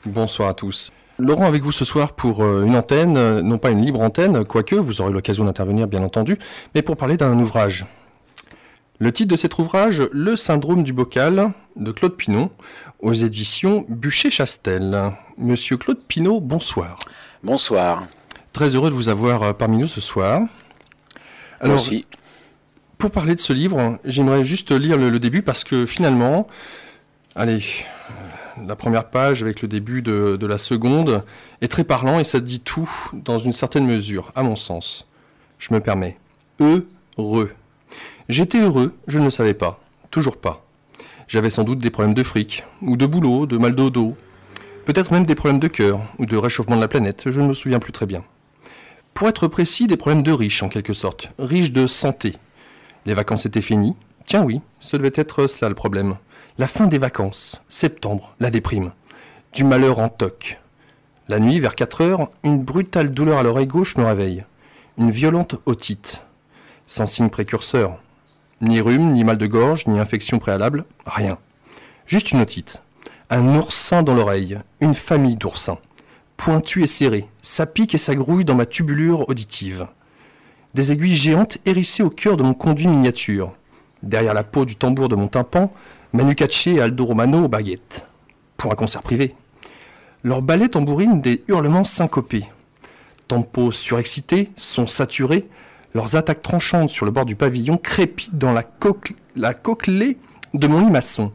Bonsoir à tous. Laurent avec vous ce soir pour une antenne, non pas une libre antenne, quoique vous aurez l'occasion d'intervenir bien entendu, mais pour parler d'un ouvrage. Le titre de cet ouvrage, Le syndrome du bocal, de Claude Pineau, aux éditions Buchet-Chastel. Monsieur Claude Pineau, bonsoir. Bonsoir. Très heureux de vous avoir parmi nous ce soir. Alors, moi aussi. Pour parler de ce livre, j'aimerais juste lire le début parce que finalement, allez, la première page avec le début de la seconde est très parlant et ça dit tout dans une certaine mesure, à mon sens. Je me permets. Heureux. J'étais heureux, je ne le savais pas. Toujours pas. J'avais sans doute des problèmes de fric, ou de boulot, de mal de dos. Peut-être même des problèmes de cœur, ou de réchauffement de la planète, je ne me souviens plus très bien. Pour être précis, des problèmes de riches en quelque sorte, riches de santé. Les vacances étaient finies. Tiens oui, ce devait être cela le problème. La fin des vacances, septembre, la déprime. Du malheur en toc. La nuit, vers 4 heures, une brutale douleur à l'oreille gauche me réveille. Une violente otite. Sans signe précurseur. Ni rhume, ni mal de gorge, ni infection préalable, rien. Juste une otite. Un oursin dans l'oreille, une famille d'oursins. Pointu et serré, ça pique et ça grouille dans ma tubulure auditive. Des aiguilles géantes hérissées au cœur de mon conduit miniature. Derrière la peau du tambour de mon tympan, Manu Katché et Aldo Romano aux baguettes. Pour un concert privé. Leurs ballets tambourinent des hurlements syncopés. Tempos surexcités, sons saturés, leurs attaques tranchantes sur le bord du pavillon crépitent dans la coquelée de mon lit maçon.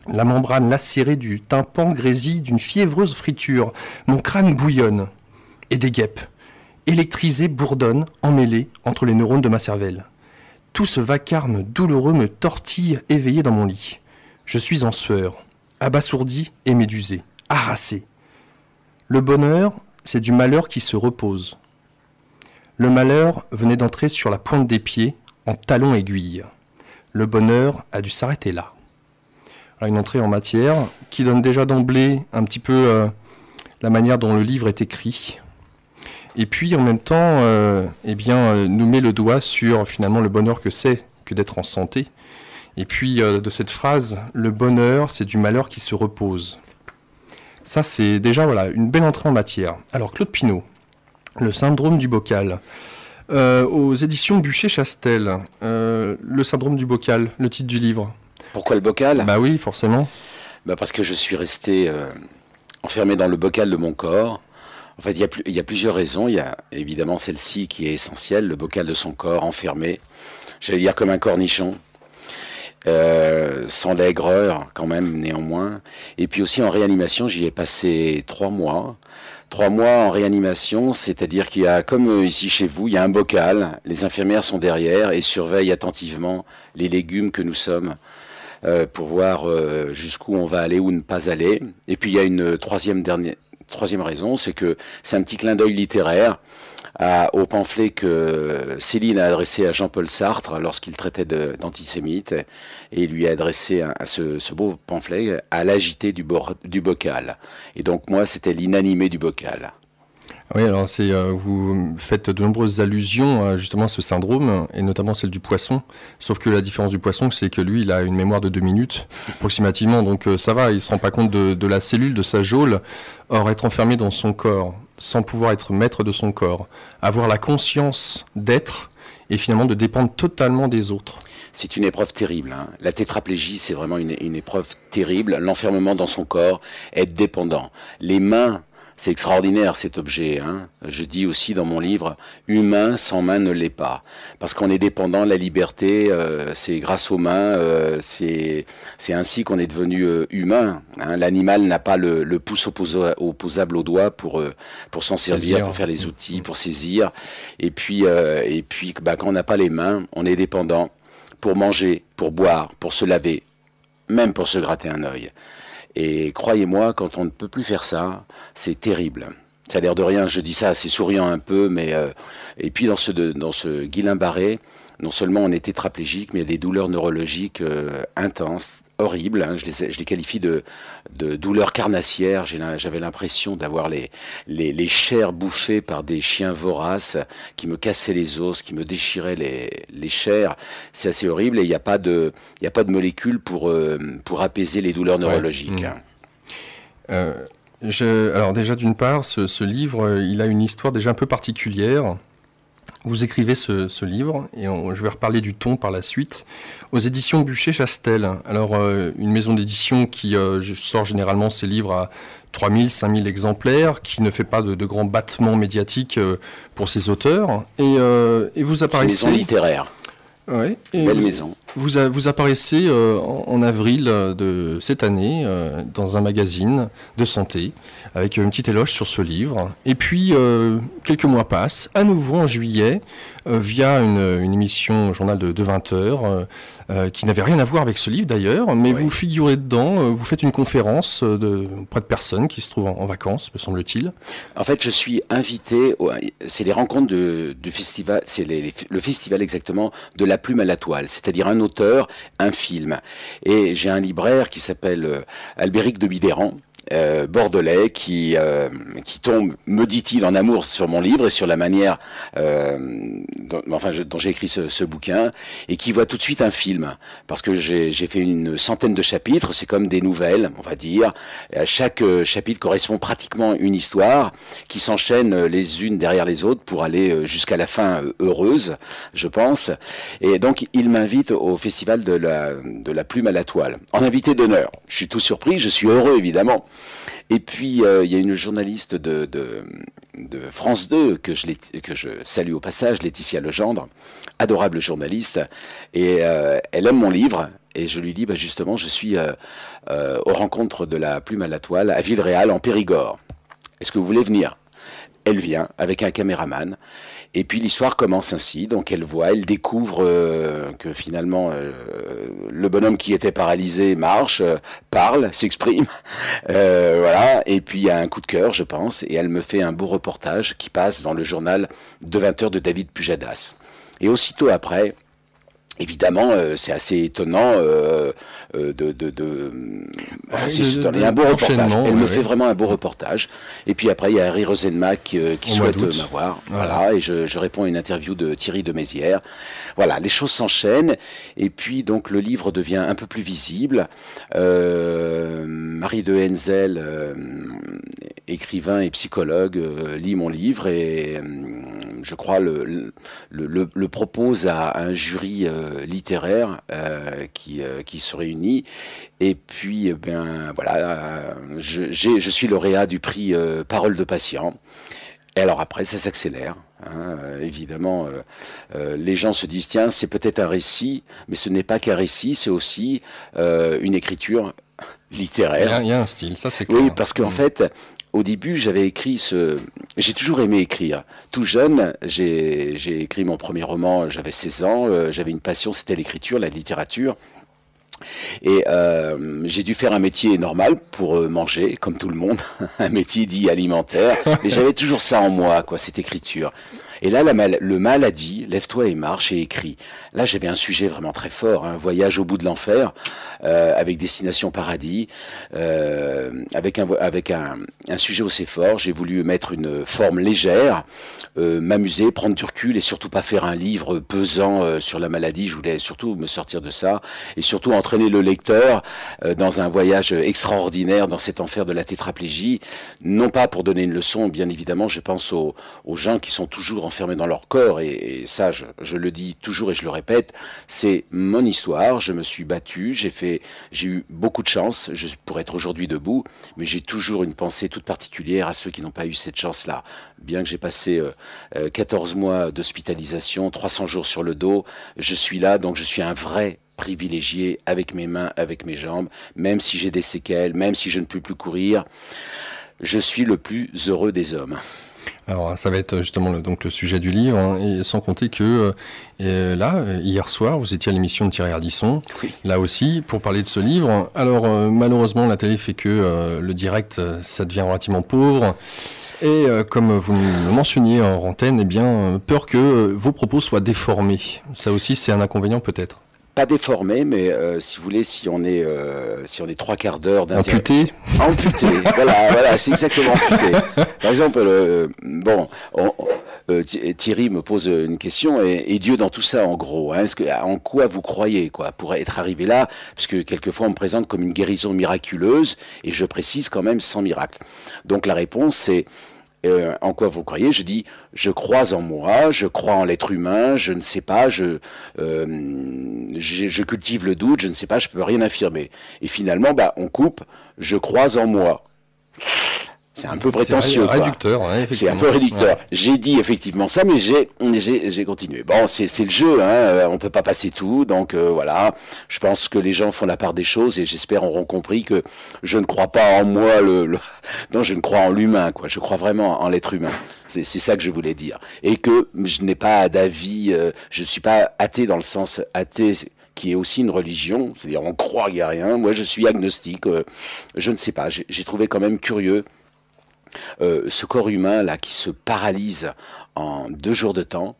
La membrane lacérée du tympan grésille d'une fiévreuse friture. Mon crâne bouillonne. Et des guêpes, électrisées, bourdonnent, emmêlées entre les neurones de ma cervelle. Tout ce vacarme douloureux me tortille éveillé dans mon lit. Je suis en sueur, abasourdi et médusé, harassé. Le bonheur, c'est du malheur qui se repose. Le malheur venait d'entrer sur la pointe des pieds, en talons aiguilles. Le bonheur a dû s'arrêter là. Alors une entrée en matière qui donne déjà d'emblée un petit peu la manière dont le livre est écrit. Et puis en même temps, nous met le doigt sur finalement le bonheur que c'est que d'être en santé. Et puis de cette phrase, le bonheur, c'est du malheur qui se repose. Ça, c'est déjà une belle entrée en matière. Alors Claude Pineau, Le syndrome du bocal, aux éditions Buchet-Chastel. Le syndrome du bocal, le titre du livre. Pourquoi le bocal ? Bah oui, forcément. Parce que je suis resté enfermé dans le bocal de mon corps. En fait, il y a plusieurs raisons. Il y a évidemment celle-ci qui est essentielle, le bocal de son corps, enfermé. J'allais dire comme un cornichon. Sans l'aigreur quand même néanmoins. Et puis aussi en réanimation, j'y ai passé 3 mois. 3 mois en réanimation, c'est-à-dire qu'il y a, comme ici chez vous, il y a un bocal, les infirmières sont derrière et surveillent attentivement les légumes que nous sommes pour voir jusqu'où on va aller ou ne pas aller. Et puis il y a une troisième raison, c'est que c'est un petit clin d'œil littéraire au pamphlet que Céline a adressé à Jean-Paul Sartre lorsqu'il traitait d'antisémite, et il lui a adressé ce beau pamphlet à l'agité du bocal. Et donc moi, c'était l'inanimé du bocal. Oui, alors vous faites de nombreuses allusions justement à ce syndrome, et notamment celle du poisson, sauf que la différence du poisson, c'est que lui, il a une mémoire de 2 minutes, approximativement, donc ça va, il ne se rend pas compte de la cellule, de sa geôle. Or, être enfermé dans son corps, sans pouvoir être maître de son corps, avoir la conscience d'être, et finalement de dépendre totalement des autres. C'est une épreuve terrible. La tétraplégie, c'est vraiment une épreuve terrible. L'enfermement dans son corps, être dépendant. Les mains, c'est extraordinaire cet objet. Je dis aussi dans mon livre, humain sans main ne l'est pas. Parce qu'on est dépendant, la liberté, c'est grâce aux mains, c'est ainsi qu'on est devenu humain. L'animal n'a pas le pouce opposable au doigt pour s'en servir, pour faire les outils, pour saisir. Et puis quand on n'a pas les mains, on est dépendant pour manger, pour boire, pour se laver, même pour se gratter un œil. Et croyez-moi, quand on ne peut plus faire ça, c'est terrible. Ça a l'air de rien, je dis ça assez souriant un peu, mais et puis dans ce Guillain-Barré, non seulement on est tétraplégique, mais il y a des douleurs neurologiques intenses, horribles. Je les qualifie de douleurs carnassières. J'avais l'impression d'avoir les chairs bouffées par des chiens voraces qui me cassaient les os, qui me déchiraient les chairs. C'est assez horrible et il n'y a pas de molécules pour apaiser les douleurs neurologiques. Ouais. Alors déjà, d'une part, ce livre, il a une histoire déjà un peu particulière. Vous écrivez ce livre, et je vais reparler du ton par la suite, aux éditions Buchet-Chastel. Alors, une maison d'édition qui sort généralement ses livres à 3000, 5000 exemplaires, qui ne fait pas de grands battements médiatiques pour ses auteurs. Et vous apparaissez... Une maison littéraire. Ouais, belle maison. Vous apparaissez en avril de cette année dans un magazine de santé avec une petite éloge sur ce livre. Et puis, quelques mois passent, à nouveau en juillet, via une émission, un journal de 20 heures, qui n'avait rien à voir avec ce livre d'ailleurs, mais oui. Vous figurez dedans, vous faites une conférence auprès de personnes qui se trouvent en vacances, me semble-t-il. En fait, je suis invité, c'est les rencontres du festival, c'est le festival exactement de la plume à la toile, c'est-à-dire un auteur, un film. Et j'ai un libraire qui s'appelle Albéric de Bidéran, bordelais, qui tombe, me dit-il, en amour sur mon livre et sur la manière dont j'ai écrit ce bouquin, et qui voit tout de suite un film, parce que j'ai fait une centaine de chapitres, c'est comme des nouvelles, on va dire. Chaque chapitre correspond pratiquement à une histoire qui s'enchaîne les unes derrière les autres pour aller jusqu'à la fin heureuse, je pense. Et donc il m'invite au festival de la plume à la toile, en invité d'honneur. Je suis tout surpris, je suis heureux évidemment. Et puis il y a une journaliste de France 2 que je salue au passage, Laetitia Legendre, adorable journaliste, et elle aime mon livre. Et je lui dis, justement, je suis aux rencontres de la plume à la toile à Villeréal en Périgord. Est-ce que vous voulez venir? Elle vient avec un caméraman. Et puis l'histoire commence ainsi, donc elle découvre que finalement le bonhomme qui était paralysé marche, parle, s'exprime, voilà. Et puis il y a un coup de cœur, je pense, et elle me fait un beau reportage qui passe dans le journal de 20 heures de David Pujadas. Et aussitôt après, évidemment, c'est assez étonnant enfin, il y a un beau reportage. Elle me fait vraiment un beau reportage. Et puis après, il y a Harry Rosenmack qui souhaite m'avoir. Voilà. Et je réponds à une interview de Thierry de Mézières. Voilà, les choses s'enchaînent. Et puis, donc, le livre devient un peu plus visible. Marie de Henzel, écrivain et psychologue, lit mon livre et je crois le propose à un jury littéraire qui se réunit. Et puis, voilà, je suis lauréat du prix Parole de patient. Et alors après, ça s'accélère. Évidemment, les gens se disent, tiens, c'est peut-être un récit, mais ce n'est pas qu'un récit, c'est aussi une écriture littéraire. Il y a un style, ça c'est clair. Oui, parce qu'en fait, au début, j'avais écrit j'ai toujours aimé écrire. Tout jeune, j'ai écrit mon premier roman, j'avais 16 ans, j'avais une passion, c'était l'écriture, la littérature. Et j'ai dû faire un métier normal pour manger, comme tout le monde, un métier dit alimentaire, mais j'avais toujours ça en moi, quoi, cette écriture. Et là, le mal a dit, lève-toi et marche et écris. Là, j'avais un sujet vraiment très fort, un voyage au bout de l'enfer, avec Destination Paradis, avec un sujet aussi fort. J'ai voulu mettre une forme légère, m'amuser, prendre du recul et surtout pas faire un livre pesant sur la maladie. Je voulais surtout me sortir de ça et surtout entraîner le lecteur dans un voyage extraordinaire dans cet enfer de la tétraplégie. Non pas pour donner une leçon, bien évidemment, je pense aux gens qui sont toujours enfermés dans leur corps et ça, je le dis toujours et je le répète, c'est mon histoire. Je me suis battu, j'ai eu beaucoup de chance pour être aujourd'hui debout, mais j'ai toujours une pensée toute particulière à ceux qui n'ont pas eu cette chance-là. Bien que j'ai passé 14 mois d'hospitalisation, 300 jours sur le dos, je suis là, donc je suis un vrai privilégié avec mes mains, avec mes jambes, même si j'ai des séquelles, même si je ne peux plus courir, je suis le plus heureux des hommes. Alors ça va être justement le sujet du livre, hein, et sans compter que là, hier soir, vous étiez à l'émission de Thierry Ardisson, oui. Là aussi, pour parler de ce livre. Alors malheureusement, la télé fait que le direct, ça devient relativement pauvre. Et comme vous le mentionniez en antenne, eh bien, peur que vos propos soient déformés. Ça aussi, c'est un inconvénient peut-être. Pas déformé, mais si vous voulez, si on est 3/4 d'heure amputé. Amputé, voilà, c'est exactement amputé. Par exemple, Thierry me pose une question, et Dieu dans tout ça, en gros, hein, en quoi vous croyez, quoi, pour être arrivé là, parce que quelquefois on me présente comme une guérison miraculeuse, et je précise quand même sans miracle. Donc la réponse c'est en quoi vous croyez? Je dis, je crois en moi, je crois en l'être humain, je ne sais pas, je cultive le doute, je ne sais pas, je peux rien affirmer. Et finalement, bah, on coupe, je crois en moi. C'est un peu prétentieux, c'est réducteur, quoi. Ouais, C'est un peu réducteur. Ouais. J'ai dit effectivement ça, mais j'ai continué. Bon, c'est le jeu, hein. On peut pas passer tout, donc voilà. Je pense que les gens font la part des choses et j'espère auront compris que je ne crois pas en moi, non, je ne crois en l'humain, quoi. Je crois vraiment en l'être humain. C'est ça que je voulais dire. Et que je n'ai pas d'avis, je suis pas athée dans le sens athée qui est aussi une religion, c'est-à-dire on croit qu'il n'y a rien. Moi, je suis agnostique. Je ne sais pas. J'ai trouvé quand même curieux. Ce corps humain là qui se paralyse en 2 jours de temps,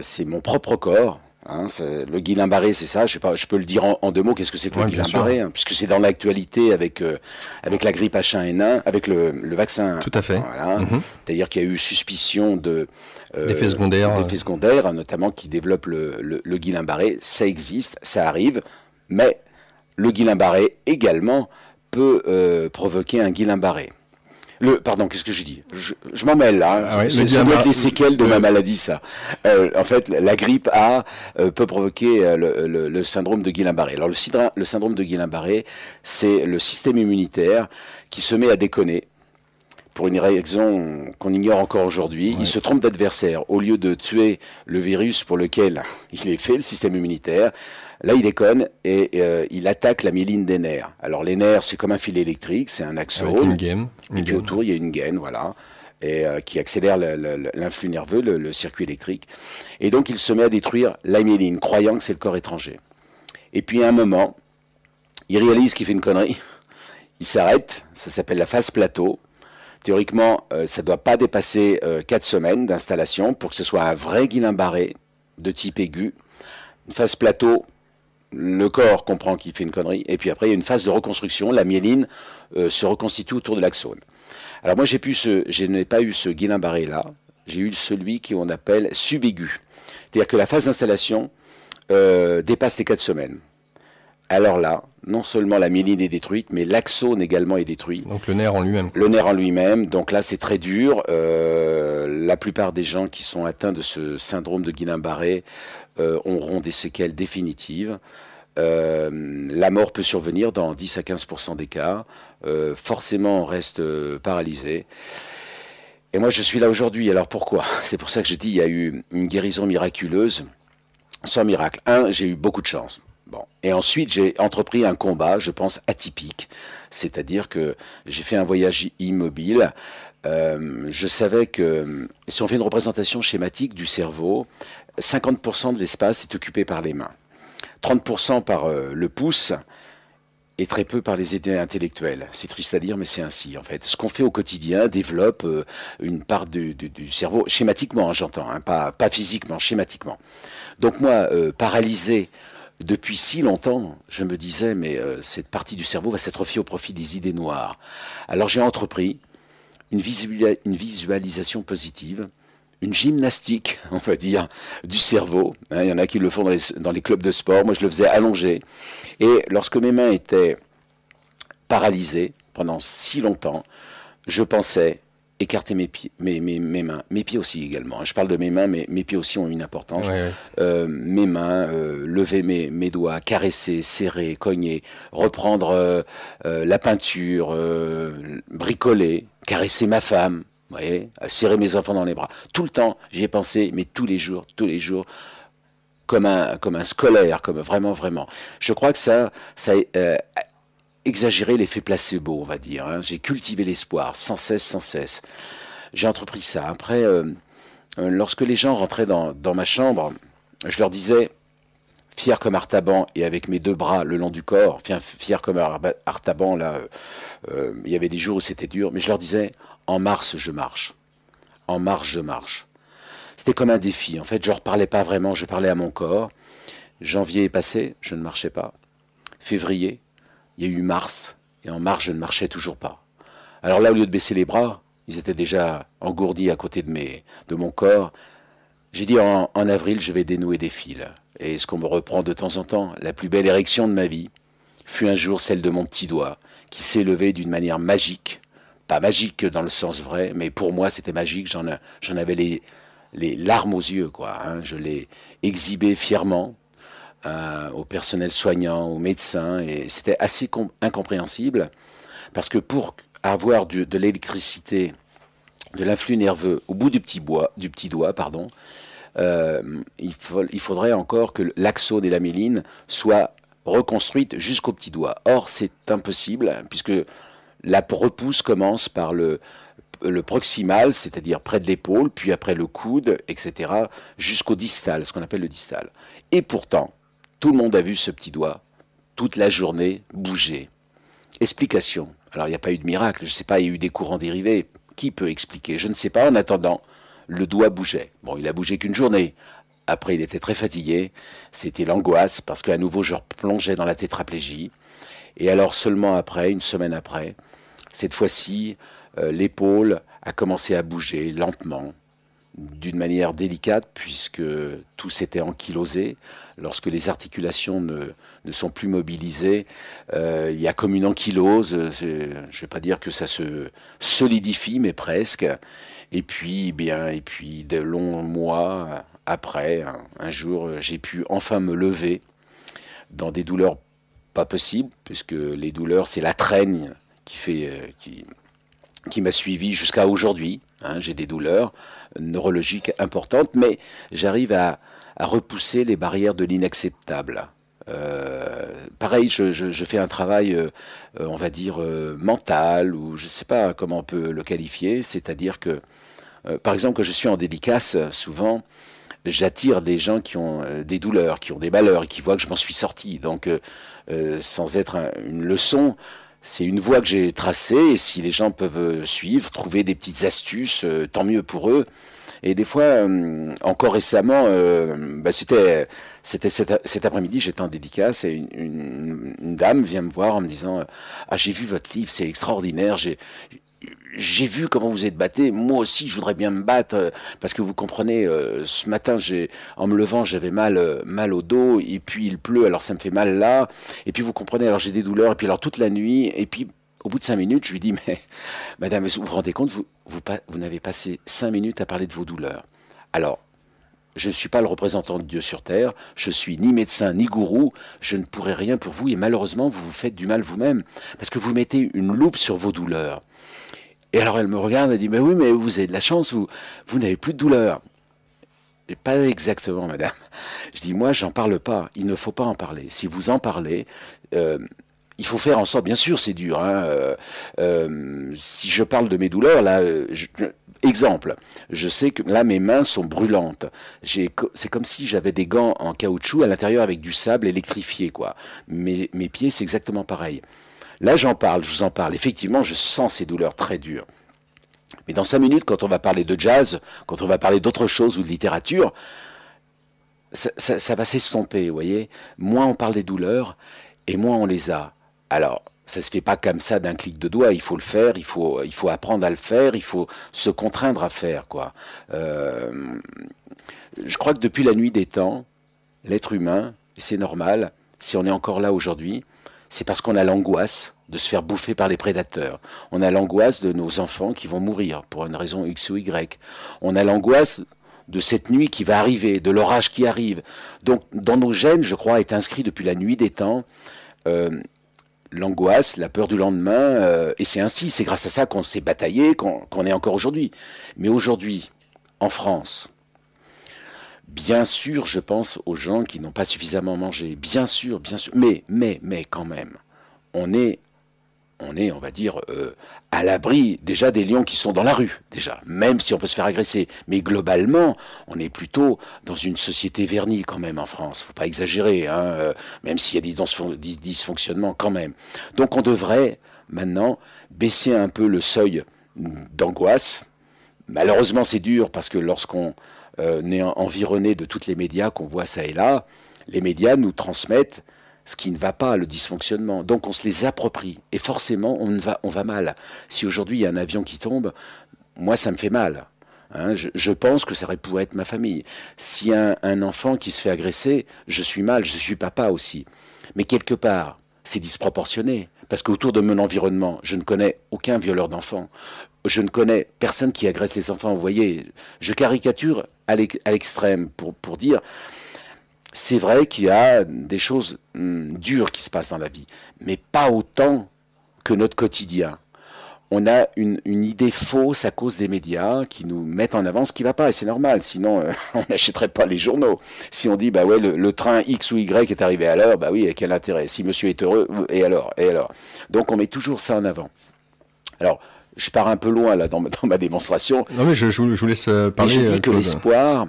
c'est mon propre corps. Hein, le Guillain-Barré, c'est ça. Je sais pas, je peux le dire en 2 mots. Qu'est-ce que c'est que le Guillain-Barré, hein, puisque c'est dans l'actualité avec la grippe H1N1, avec le vaccin. Tout à fait. Voilà. C'est-à-dire qu'il y a eu suspicion d'effets secondaires, notamment qui développent le Guillain-Barré. Ça existe, ça arrive, mais le Guillain-Barré également peut provoquer un Guillain-Barré. Pardon, qu'est-ce que je dis? Je m'en mêle là. Ah ouais, ça doit être les séquelles de ma maladie, ça. En fait, la grippe A peut provoquer le syndrome de Guillain-Barré. Alors le syndrome de Guillain-Barré, c'est le système immunitaire qui se met à déconner. Pour une raison qu'on ignore encore aujourd'hui, il se trompe d'adversaire. Au lieu de tuer le virus pour lequel il est fait, le système immunitaire, là il déconne et il attaque la myéline des nerfs. Alors les nerfs, c'est comme un fil électrique, c'est un axone. Avec une gaine. Et puis autour, il y a une gaine, voilà, et qui accélère l'influx nerveux, le circuit électrique. Et donc il se met à détruire la myéline, croyant que c'est le corps étranger. Et puis à un moment, il réalise qu'il fait une connerie. Il s'arrête, ça s'appelle la phase plateau. Théoriquement, ça ne doit pas dépasser 4 semaines d'installation pour que ce soit un vrai Guillain-Barré de type aigu. Une phase plateau, le corps comprend qu'il fait une connerie. Et puis après, il y a une phase de reconstruction. La myéline se reconstitue autour de l'axone. Alors moi, je n'ai pas eu ce Guillain-Barré-là. J'ai eu celui qu'on appelle subaigu. C'est-à-dire que la phase d'installation dépasse les 4 semaines. Alors là, non seulement la myéline est détruite, mais l'axone également est détruit. Donc le nerf en lui-même. Le nerf en lui-même. Donc là, c'est très dur. La plupart des gens qui sont atteints de ce syndrome de Guillain-Barré auront des séquelles définitives. La mort peut survenir dans 10 à 15% des cas. Forcément, on reste paralysé. Et moi, je suis là aujourd'hui. Alors pourquoi? C'est pour ça que je dis il y a eu une guérison miraculeuse sans miracle. J'ai eu beaucoup de chance. Bon. Et ensuite, j'ai entrepris un combat, je pense, atypique. C'est-à-dire que j'ai fait un voyage immobile. Je savais que si on fait une représentation schématique du cerveau, 50% de l'espace est occupé par les mains, 30% par le pouce et très peu par les idées intellectuelles. C'est triste à dire, mais c'est ainsi, en fait. Ce qu'on fait au quotidien développe une part du cerveau, schématiquement, hein, j'entends, hein, pas physiquement, schématiquement. Donc moi, paralysé depuis si longtemps, je me disais, mais cette partie du cerveau va s'atrophier au profit des idées noires. Alors j'ai entrepris une visualisation positive, une gymnastique, on va dire, du cerveau. Hein, il y en a qui le font dans les clubs de sport. Moi, je le faisais allongé. Et lorsque mes mains étaient paralysées pendant si longtemps, je pensais écarter mes pieds, mes mains, mes pieds aussi également. Je parle de mes mains, mais mes pieds aussi ont une importance. Mes mains, lever mes doigts, caresser, serrer, cogner, reprendre la peinture, bricoler, caresser ma femme, vous voyez, serrer mes enfants dans les bras. Tout le temps, j'y ai pensé, mais tous les jours, comme un scolaire, comme vraiment. Je crois que ça exagérer l'effet placebo, on va dire. Hein. J'ai cultivé l'espoir, sans cesse. J'ai entrepris ça. Après, lorsque les gens rentraient dans ma chambre, je leur disais, fier comme Artaban et avec mes 2 bras le long du corps, fier comme Artaban, là, il y avait des jours où c'était dur, mais je leur disais, en mars, je marche. En mars, je marche. C'était comme un défi. En fait, je ne leur parlais pas vraiment, je parlais à mon corps. Janvier est passé, je ne marchais pas. Février, il y a eu mars, et en mars, je ne marchais toujours pas. Alors là, au lieu de baisser les bras, ils étaient déjà engourdis à côté de mon corps. J'ai dit en avril, je vais dénouer des fils. Et ce qu'on me reprend de temps en temps, la plus belle érection de ma vie, fut un jour celle de mon petit doigt, qui s'est levé d'une manière magique. Pas magique dans le sens vrai, mais pour moi c'était magique, j'en avais les larmes aux yeux, quoi. Hein. Je l'ai exhibé fièrement au personnel soignant, aux médecins, et c'était assez incompréhensible, parce que pour avoir de l'électricité, de l'influx nerveux au bout du petit doigt, pardon, il faudrait encore que l'axone et la myéline soient reconstruites jusqu'au petit doigt. Or, c'est impossible, puisque la repousse commence par le proximal, c'est-à-dire près de l'épaule, puis après le coude, etc., jusqu'au distal, ce qu'on appelle le distal. Et pourtant, tout le monde a vu ce petit doigt, toute la journée, bouger. Explication. Alors, il n'y a pas eu de miracle, je ne sais pas, il y a eu des courants dérivés. Qui peut expliquer? Je ne sais pas. En attendant, le doigt bougeait. Bon, il a bougé qu'une journée. Après, il était très fatigué. C'était l'angoisse, parce qu'à nouveau, je replongeais dans la tétraplégie. Et alors, seulement après, une semaine après, cette fois-ci, l'épaule a commencé à bouger lentement, d'une manière délicate, puisque tout s'était ankylosé. Lorsque les articulations ne sont plus mobilisées, il y a comme une ankylose. Je ne vais pas dire que ça se solidifie, mais presque. Et puis, de longs mois après, un jour, j'ai pu enfin me lever dans des douleurs pas possibles, puisque les douleurs, c'est la traîne qui m'a suivi jusqu'à aujourd'hui. Hein, j'ai des douleurs neurologiques importantes, mais j'arrive à repousser les barrières de l'inacceptable. Pareil, je fais un travail, on va dire, mental, ou je ne sais pas comment on peut le qualifier, c'est-à-dire que, par exemple, quand je suis en dédicace, souvent, j'attire des gens qui ont des douleurs, qui ont des malheurs, et qui voient que je m'en suis sorti. Donc, sans être une leçon, c'est une voie que j'ai tracée, et si les gens peuvent suivre, trouver des petites astuces, tant mieux pour eux. Et des fois, encore récemment, c'était cet après-midi, j'étais en dédicace, et une dame vient me voir en me disant « Ah, j'ai vu votre livre, c'est extraordinaire, j'ai vu comment vous êtes batté, moi aussi je voudrais bien me battre, parce que vous comprenez, ce matin, en me levant, j'avais mal au dos, et puis il pleut, alors ça me fait mal là, et puis vous comprenez, alors j'ai des douleurs, et puis alors toute la nuit, et puis au bout de 5 minutes, je lui dis, mais madame, vous vous rendez compte, vous n'avez passé 5 minutes à parler de vos douleurs. Alors, je ne suis pas le représentant de Dieu sur terre, je suis ni médecin ni gourou, je ne pourrai rien pour vous, et malheureusement, vous vous faites du mal vous-même, parce que vous mettez une loupe sur vos douleurs. Et alors elle me regarde et dit, mais oui, mais vous avez de la chance, vous n'avez plus de douleur. Et pas exactement, madame. Je dis, moi, j'en parle pas. Il ne faut pas en parler. Si vous en parlez, il faut faire en sorte, bien sûr, c'est dur. Hein, si je parle de mes douleurs, là, exemple, je sais que là, mes mains sont brûlantes. C'est comme si j'avais des gants en caoutchouc à l'intérieur avec du sable électrifié, quoi. Mes pieds, c'est exactement pareil. Là, j'en parle, je vous en parle. Effectivement, je sens ces douleurs très dures. Mais dans 5 minutes, quand on va parler de jazz, quand on va parler d'autre chose ou de littérature, ça va s'estomper, vous voyez. Moins on parle des douleurs, et moins on les a. Alors, ça se fait pas comme ça d'un clic de doigt, il faut le faire, il faut apprendre à le faire, il faut se contraindre à faire, quoi. Je crois que depuis la nuit des temps, l'être humain, et c'est normal, si on est encore là aujourd'hui, c'est parce qu'on a l'angoisse de se faire bouffer par les prédateurs. On a l'angoisse de nos enfants qui vont mourir pour une raison X ou Y. On a l'angoisse de cette nuit qui va arriver, de l'orage qui arrive. Donc, dans nos gènes, je crois, est inscrit depuis la nuit des temps l'angoisse, la peur du lendemain, et c'est ainsi, c'est grâce à ça qu'on s'est bataillé, qu'on est encore aujourd'hui. Mais aujourd'hui, en France, bien sûr, je pense aux gens qui n'ont pas suffisamment mangé, bien sûr, mais quand même, on est, on va dire, à l'abri déjà des lions qui sont dans la rue, déjà, même si on peut se faire agresser. Mais globalement, on est plutôt dans une société vernie quand même en France. Faut pas exagérer, hein, même s'il y a des dysfonctionnements quand même. Donc on devrait maintenant baisser un peu le seuil d'angoisse. Malheureusement, c'est dur parce que lorsqu'on est environné de tous les médias qu'on voit ça et là, les médias nous transmettent ce qui ne va pas, le dysfonctionnement. Donc on se les approprie. Et forcément, on va mal. Si aujourd'hui il y a un avion qui tombe, moi, ça me fait mal. Hein, je pense que ça pourrait être ma famille. Si un enfant qui se fait agresser, je suis mal, je suis papa aussi. Mais quelque part, c'est disproportionné. Parce qu'autour de mon environnement, je ne connais aucun violeur d'enfants. Je ne connais personne qui agresse les enfants. Vous voyez, je caricature à l'extrême pour dire, c'est vrai qu'il y a des choses dures qui se passent dans la vie, mais pas autant que notre quotidien. On a une idée fausse à cause des médias qui nous mettent en avant ce qui ne va pas, et c'est normal, sinon on n'achèterait pas les journaux. Si on dit, bah ouais, le train X ou Y est arrivé à l'heure, bah oui, et quel intérêt? Si monsieur est heureux, et alors? Donc on met toujours ça en avant. Alors, je pars un peu loin là dans ma démonstration. Non mais je vous laisse parler. Et je dis que Claude. l'espoir,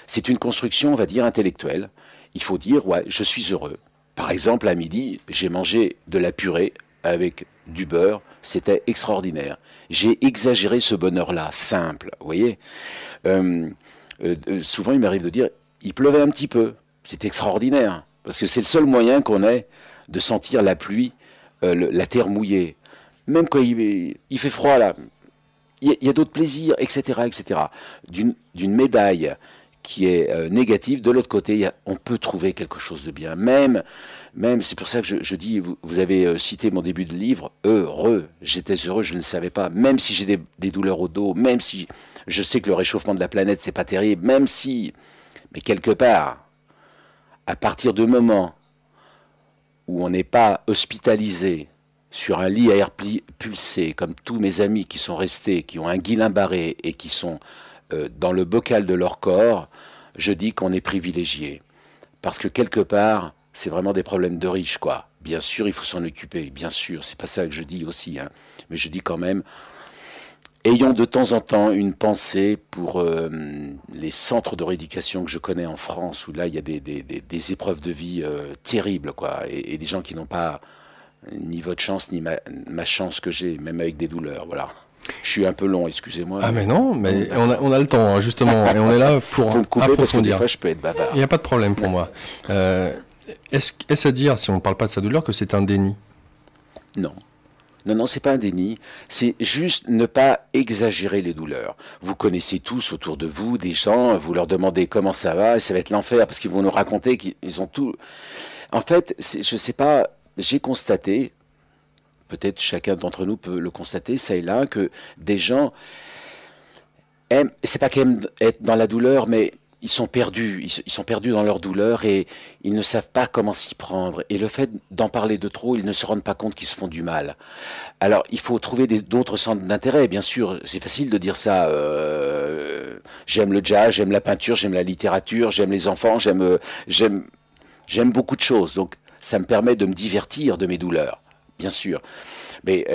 c'est une construction, on va dire, intellectuelle. Il faut dire, ouais, je suis heureux. Par exemple, à midi, j'ai mangé de la purée avec du beurre, c'était extraordinaire. J'ai exagéré ce bonheur-là, simple, vous voyez. Souvent, il m'arrive de dire, il pleuvait un petit peu, c'est extraordinaire, parce que c'est le seul moyen qu'on ait de sentir la pluie, la terre mouillée. Même quand il fait froid, là, il y a d'autres plaisirs, etc., etc. D'une médaille qui est négative, de l'autre côté, on peut trouver quelque chose de bien. Même c'est pour ça que je dis, vous avez cité mon début de livre, heureux, j'étais heureux, je ne le savais pas. Même si j'ai des douleurs au dos, même si je sais que le réchauffement de la planète, c'est pas terrible, même si, mais quelque part, à partir du moment où on n'est pas hospitalisé sur un lit à air pulsé, comme tous mes amis qui sont restés, qui ont un guillain-barré et qui sont dans le bocal de leur corps, je dis qu'on est privilégié. Parce que quelque part, c'est vraiment des problèmes de riches, quoi. Bien sûr, il faut s'en occuper, bien sûr, c'est pas ça que je dis aussi, hein. Mais je dis quand même, ayons de temps en temps une pensée pour les centres de rééducation que je connais en France, où là, il y a des épreuves de vie terribles, quoi, et des gens qui n'ont pas ni votre chance, ni ma chance que j'ai, même avec des douleurs, voilà. Je suis un peu long, excusez-moi. Ah mais non, mais on a le temps, hein, justement, et on est là pour vous me coupez parce que des approfondir. fois, je peux être bavard. Il n'y a pas de problème pour moi. Est-ce à dire, si on ne parle pas de sa douleur, que c'est un déni? Non. Non, c'est pas un déni. C'est juste ne pas exagérer les douleurs. Vous connaissez tous autour de vous des gens, vous leur demandez comment ça va, et ça va être l'enfer parce qu'ils vont nous raconter qu'ils ont tout. En fait, je sais pas, j'ai constaté, peut-être chacun d'entre nous peut le constater, ça et là, que des gens aiment, c'est pas qu'ils aiment être dans la douleur, mais ils sont perdus, ils sont perdus dans leur douleur et ils ne savent pas comment s'y prendre. Et le fait d'en parler de trop, ils ne se rendent pas compte qu'ils se font du mal. Alors, il faut trouver d'autres centres d'intérêt, bien sûr. C'est facile de dire ça. J'aime le jazz, j'aime la peinture, j'aime la littérature, j'aime les enfants, j'aime beaucoup de choses. Donc, ça me permet de me divertir de mes douleurs, bien sûr. Mais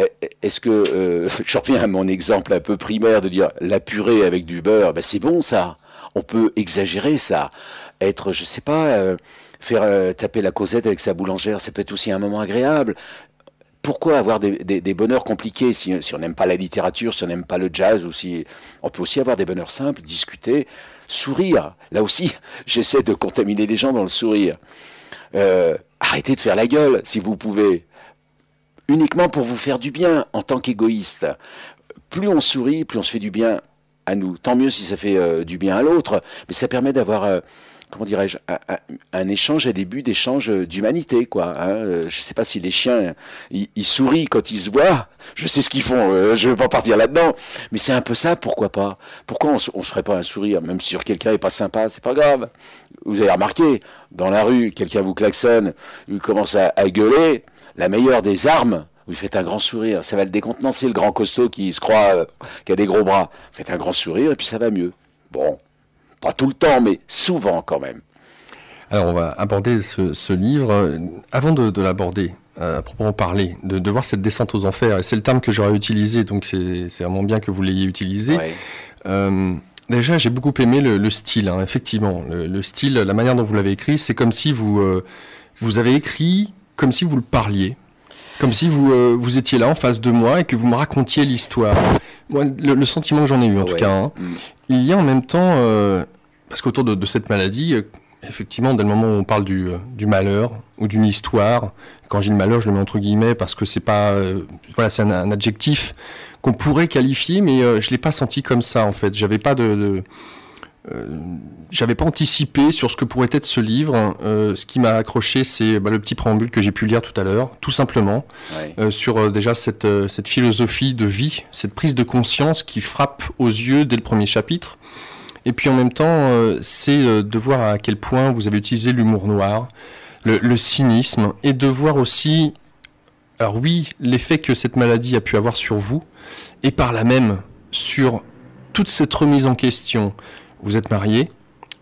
est-ce que, je reviens à mon exemple un peu primaire de dire la purée avec du beurre, ben c'est bon ça. On peut exagérer ça. Être, je sais pas, faire taper la causette avec sa boulangère, ça peut être aussi un moment agréable. Pourquoi avoir des bonheurs compliqués si on n'aime pas la littérature, si on n'aime pas le jazz, ou si on peut aussi avoir des bonheurs simples, discuter, sourire. Là aussi, j'essaie de contaminer les gens dans le sourire. Arrêtez de faire la gueule si vous pouvez. Uniquement pour vous faire du bien en tant qu'égoïste. Plus on sourit, plus on se fait du bien à nous. Tant mieux si ça fait du bien à l'autre, mais ça permet d'avoir, comment dirais-je, un échange, un début d'échange d'humanité, quoi. Hein. Je sais pas si les chiens, ils sourient quand ils se voient. Je sais ce qu'ils font, je veux pas partir là-dedans. Mais c'est un peu ça, pourquoi pas? Pourquoi on se ferait pas un sourire, même si sur quelqu'un est pas sympa, c'est pas grave. Vous avez remarqué, dans la rue, quelqu'un vous klaxonne, il commence à gueuler. La meilleure des armes, vous faites un grand sourire, ça va le décontenancer, le grand costaud qui se croit, qui a des gros bras. Faites un grand sourire et puis ça va mieux. Bon, pas tout le temps, mais souvent quand même. Alors on va aborder ce livre. Avant de l'aborder, à proprement parler, de voir cette descente aux enfers, et c'est le terme que j'aurais utilisé, donc c'est vraiment bien que vous l'ayez utilisé. Ouais. Déjà, j'ai beaucoup aimé le style, hein, effectivement. Le style, la manière dont vous l'avez écrit, c'est comme si vous avez écrit comme si vous le parliez, comme si vous étiez là en face de moi et que vous me racontiez l'histoire. Moi, le sentiment que j'en ai eu, en tout cas. Hein. Il y a en même temps, parce qu'autour de cette maladie, effectivement, dès le moment où on parle du malheur ou d'une histoire, quand j'ai le malheur, je le mets entre guillemets parce que c'est pas, voilà, c'est un adjectif qu'on pourrait qualifier, mais je l'ai pas senti comme ça en fait. J'avais pas anticipé sur ce que pourrait être ce livre. Ce qui m'a accroché, c'est le petit préambule que j'ai pu lire tout à l'heure, tout simplement, sur déjà cette philosophie de vie, cette prise de conscience qui frappe aux yeux dès le premier chapitre. Et puis en même temps, c'est de voir à quel point vous avez utilisé l'humour noir, le cynisme, et de voir aussi, alors oui, l'effet que cette maladie a pu avoir sur vous, et par là même sur toute cette remise en question. Vous êtes marié,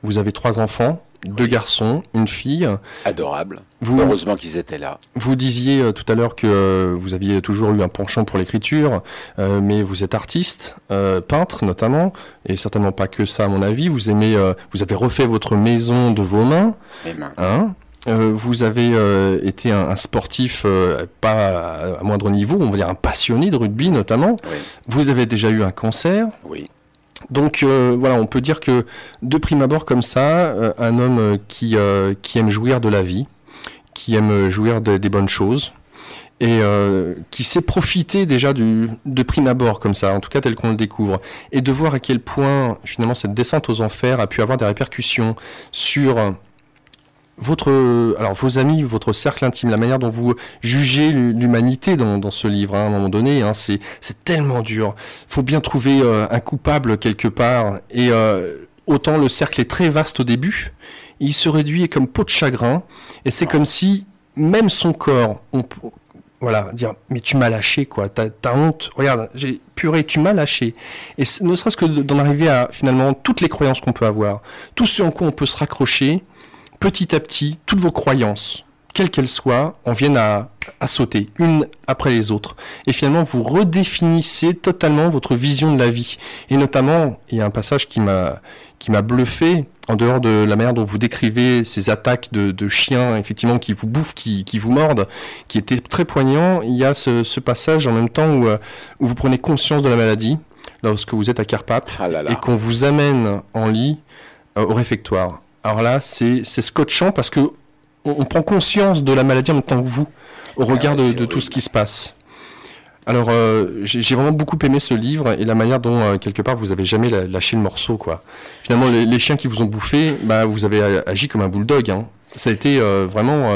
vous avez 3 enfants, 2 garçons, une fille. Adorable. Heureusement qu'ils étaient là. Vous disiez tout à l'heure que vous aviez toujours eu un penchant pour l'écriture, mais vous êtes artiste, peintre notamment, et certainement pas que ça à mon avis. Vous avez refait votre maison de vos mains. Mes mains. Hein, vous avez été un sportif pas à moindre niveau, on va dire un passionné de rugby notamment. Oui. Vous avez déjà eu un cancer. Oui. Donc voilà, on peut dire que de prime abord comme ça, un homme qui aime jouir de la vie, qui aime jouir des bonnes choses, et qui sait profiter déjà de prime abord comme ça, en tout cas tel qu'on le découvre, et de voir à quel point finalement cette descente aux enfers a pu avoir des répercussions sur vos amis, votre cercle intime, la manière dont vous jugez l'humanité dans ce livre, hein, à un moment donné, hein, c'est tellement dur. Faut bien trouver un coupable quelque part. Et autant le cercle est très vaste au début, il se réduit comme peau de chagrin. Et c'est comme si même son corps, voilà, dire mais tu m'as lâché quoi, t'as honte. Regarde, purée, tu m'as lâché. Et ne serait-ce que d'en arriver à finalement toutes les croyances qu'on peut avoir, tout ce en quoi on peut se raccrocher. Petit à petit, toutes vos croyances, quelles qu'elles soient, en viennent à sauter, une après les autres. Et finalement, vous redéfinissez totalement votre vision de la vie. Et notamment, il y a un passage qui m'a bluffé, en dehors de la manière dont vous décrivez ces attaques de chiens, effectivement, qui vous bouffent, qui vous mordent, qui était très poignant. Il y a ce passage en même temps où vous prenez conscience de la maladie, lorsque vous êtes à Carpape, et qu'on vous amène en lit au réfectoire. Alors là, c'est scotchant parce que on prend conscience de la maladie en même temps que vous, au regard de tout ce qui se passe. Alors, j'ai vraiment beaucoup aimé ce livre et la manière dont, quelque part, vous avez jamais lâché le morceau, quoi. Finalement, les chiens qui vous ont bouffé, vous avez agi comme un bulldog, hein. Ça a été vraiment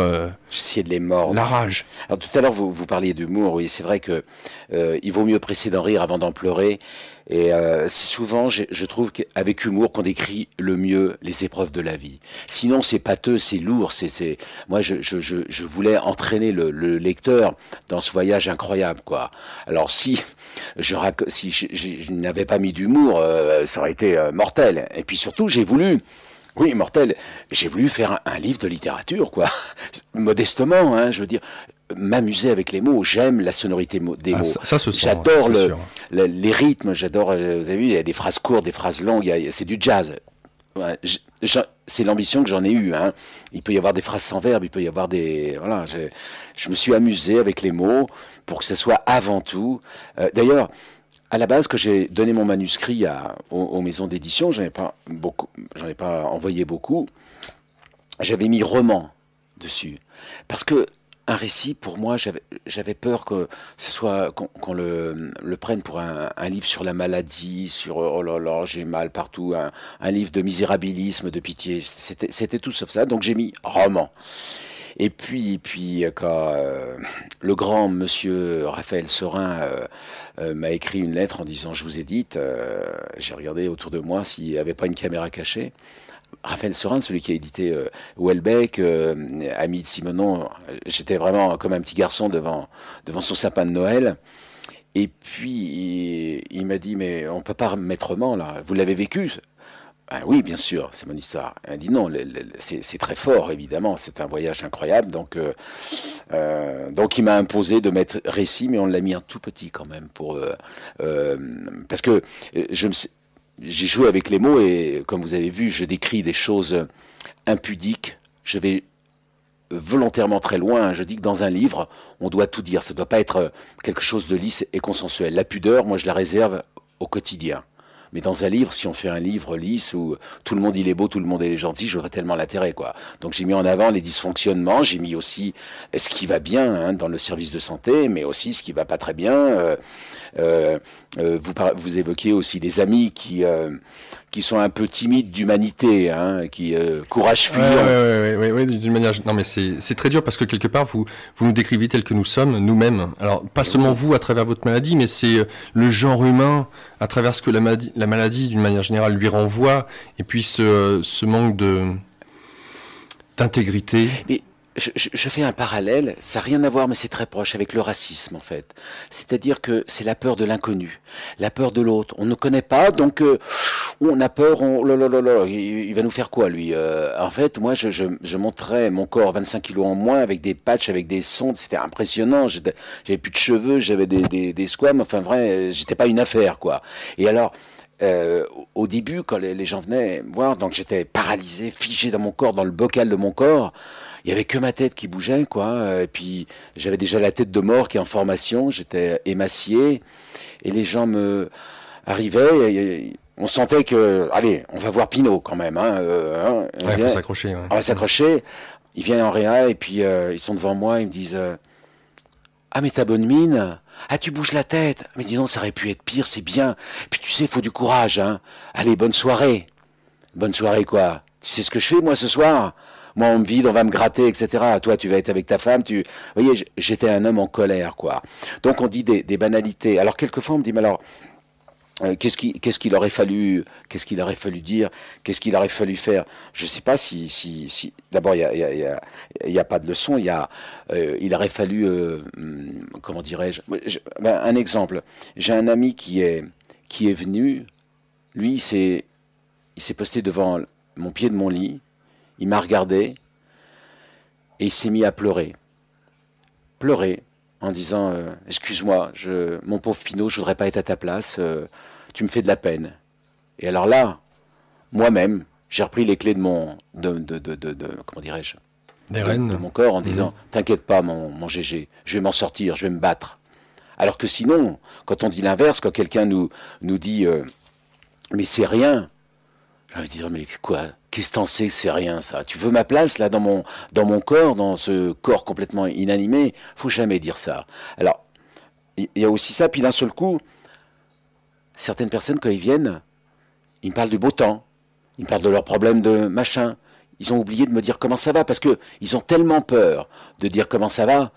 j'essayais de les mordre. La rage. Alors tout à l'heure, vous parliez d'humour. Oui, c'est vrai que il vaut mieux presser d'en rire avant d'en pleurer. Et souvent, je trouve qu'avec humour qu'on décrit le mieux les épreuves de la vie. Sinon, c'est pâteux, c'est lourd. Moi, je voulais entraîner le lecteur dans ce voyage incroyable, quoi. Alors si je n'avais pas mis d'humour, ça aurait été mortel. Et puis surtout, j'ai voulu faire un livre de littérature, quoi. Modestement, hein, je veux dire, m'amuser avec les mots. J'aime la sonorité des mots. Ça se sent, j'adore les rythmes, j'adore, vous avez vu, il y a des phrases courtes, des phrases longues, c'est du jazz. Ouais, c'est l'ambition que j'en ai eue, hein. Il peut y avoir des phrases sans verbe, il peut y avoir des... Voilà, je me suis amusé avec les mots pour que ce soit avant tout... D'ailleurs, à la base, que j'ai donné mon manuscrit aux maisons d'édition, j'en ai pas envoyé beaucoup. J'avais mis roman dessus, parce que un récit, pour moi, j'avais peur que ce soit qu'on le prenne pour un livre sur la maladie, sur oh là là, j'ai mal partout, un livre de misérabilisme, de pitié. C'était tout sauf ça. Donc j'ai mis roman. Et puis quand le grand monsieur Raphaël Sorin m'a écrit une lettre en disant je vous édite, j'ai regardé autour de moi s'il n'y avait pas une caméra cachée. Raphaël Sorin, celui qui a édité Houellebecq, Ami de Simonon, j'étais vraiment comme un petit garçon devant son sapin de Noël. Et puis il m'a dit mais on peut pas mettre roman là, vous l'avez vécu? Ah oui, bien sûr, c'est mon histoire. Elle dit non, c'est très fort, évidemment, c'est un voyage incroyable. Donc il m'a imposé de mettre récit, mais on l'a mis un tout petit quand même, parce que j'ai joué avec les mots et, comme vous avez vu, je décris des choses impudiques. Je vais volontairement très loin. Je dis que dans un livre, on doit tout dire. Ça ne doit pas être quelque chose de lisse et consensuel. La pudeur, moi, je la réserve au quotidien. Mais dans un livre, si on fait un livre lisse où tout le monde il est beau, tout le monde il est gentil, je vois pas tellement l'intérêt, quoi. Donc j'ai mis en avant les dysfonctionnements, j'ai mis aussi ce qui va bien hein, dans le service de santé, mais aussi ce qui va pas très bien. Vous évoquez aussi des amis qui sont un peu timides d'humanité, hein, qui courage fuyant. Ouais, d'une manière. Non, mais c'est très dur parce que quelque part vous nous décrivez tel que nous sommes nous-mêmes. Alors pas seulement vous à travers votre maladie, mais c'est le genre humain à travers ce que la maladie d'une manière générale lui renvoie, et puis ce manque d'intégrité. Mais je fais un parallèle, ça n'a rien à voir, mais c'est très proche avec le racisme en fait. C'est-à-dire que c'est la peur de l'inconnu, la peur de l'autre. On ne connaît pas, donc on a peur. Il va nous faire quoi lui En fait, moi, je montrais mon corps 25 kilos en moins avec des patchs, avec des sondes. C'était impressionnant. J'avais plus de cheveux, j'avais des squames. Enfin, vrai, j'étais pas une affaire quoi. Et alors. Au début, quand les gens venaient me voir, donc j'étais paralysé, figé dans mon corps, dans le bocal de mon corps. Il y avait que ma tête qui bougeait, quoi. Et puis j'avais déjà la tête de mort qui est en formation. J'étais émacié et les gens me arrivaient. Et on sentait que, allez, on va voir Pinot quand même. Ouais, faut s'accrocher. Ouais. On va s'accrocher. Ils viennent en réa et puis ils sont devant moi. Ils me disent. Ah mais t'as bonne mine. Ah tu bouges la tête. Mais dis donc ça aurait pu être pire, c'est bien. Puis tu sais, il faut du courage, hein. Allez, bonne soirée. Bonne soirée quoi. Tu sais ce que je fais moi ce soir? Moi on me vide, on va me gratter, etc. Toi tu vas être avec ta femme, Vous voyez, j'étais un homme en colère quoi. Donc on dit des banalités. Alors quelquefois on me dit, mais alors... qu'est-ce qu'il aurait fallu dire, qu'est-ce qu'il aurait fallu faire. Je sais pas si d'abord il y a pas de leçon, il aurait fallu comment dirais-je, un exemple. J'ai un ami qui est venu, lui il s'est posté devant mon pied de mon lit, il m'a regardé et il s'est mis à pleurer en disant excuse-moi, mon pauvre Pinot, je voudrais pas être à ta place, tu me fais de la peine. Et alors là, moi-même, j'ai repris les clés de mon comment dirais-je, de mon corps en disant t'inquiète pas mon GG, je vais m'en sortir, je vais me battre. Alors que sinon, quand on dit l'inverse, quand quelqu'un nous dit mais c'est rien, j'ai envie de dire mais quoi? Qu'est-ce que t'en sais que c'est rien ça? Tu veux ma place là dans mon corps, dans ce corps complètement inanimé? Faut jamais dire ça. Alors, il y a aussi ça, puis d'un seul coup, certaines personnes quand ils viennent, ils me parlent du beau temps, ils me parlent de leurs problèmes de machin. Ils ont oublié de me dire comment ça va, parce que ils ont tellement peur de dire comment ça va,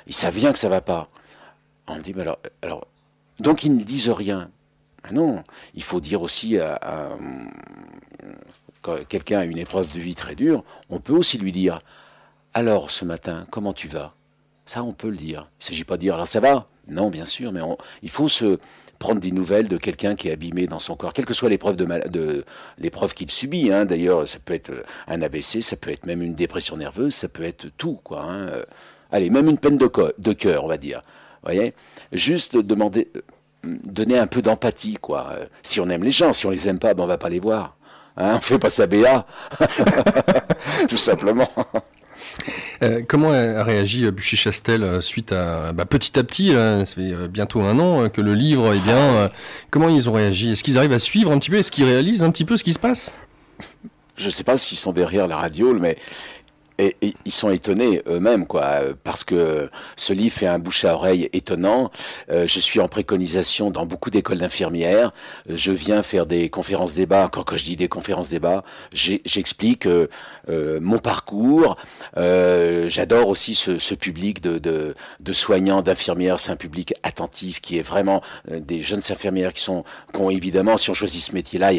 ils savent bien que ça va pas. On me dit, mais alors donc ils ne disent rien. Ah non, il faut dire aussi quand quelqu'un a une épreuve de vie très dure, on peut aussi lui dire « Alors, ce matin, comment tu vas ?» Ça, on peut le dire. Il ne s'agit pas de dire « Alors, ça va ?» Non, bien sûr, mais il faut se prendre des nouvelles de quelqu'un qui est abîmé dans son corps, quelle que soit l'épreuve l'épreuve qu'il subit. Hein. D'ailleurs, ça peut être un AVC, ça peut être même une dépression nerveuse, ça peut être tout, quoi. Hein. Allez, même une peine de cœur, on va dire. Vous voyez ? Juste donner un peu d'empathie, quoi. Si on aime les gens, si on les aime pas, ben on va pas les voir. Hein, on fait pas sa BA, tout simplement. Comment a réagi Buchet-Chastel suite à petit à petit, ça fait bientôt 1 an que le livre, comment ils ont réagi? Est-ce qu'ils arrivent à suivre un petit peu? Est-ce qu'ils réalisent un petit peu ce qui se passe? Je sais pas s'ils sont derrière la radio, mais et ils sont étonnés eux-mêmes, quoi, parce que ce livre fait un bouche à oreille étonnant. Je suis en préconisation dans beaucoup d'écoles d'infirmières. Je viens faire des conférences débats. Quand je dis des conférences débats, j'explique mon parcours. J'adore aussi ce public de soignants, d'infirmières. C'est un public attentif qui est vraiment des jeunes infirmières qui ont évidemment, si on choisit ce métier-là,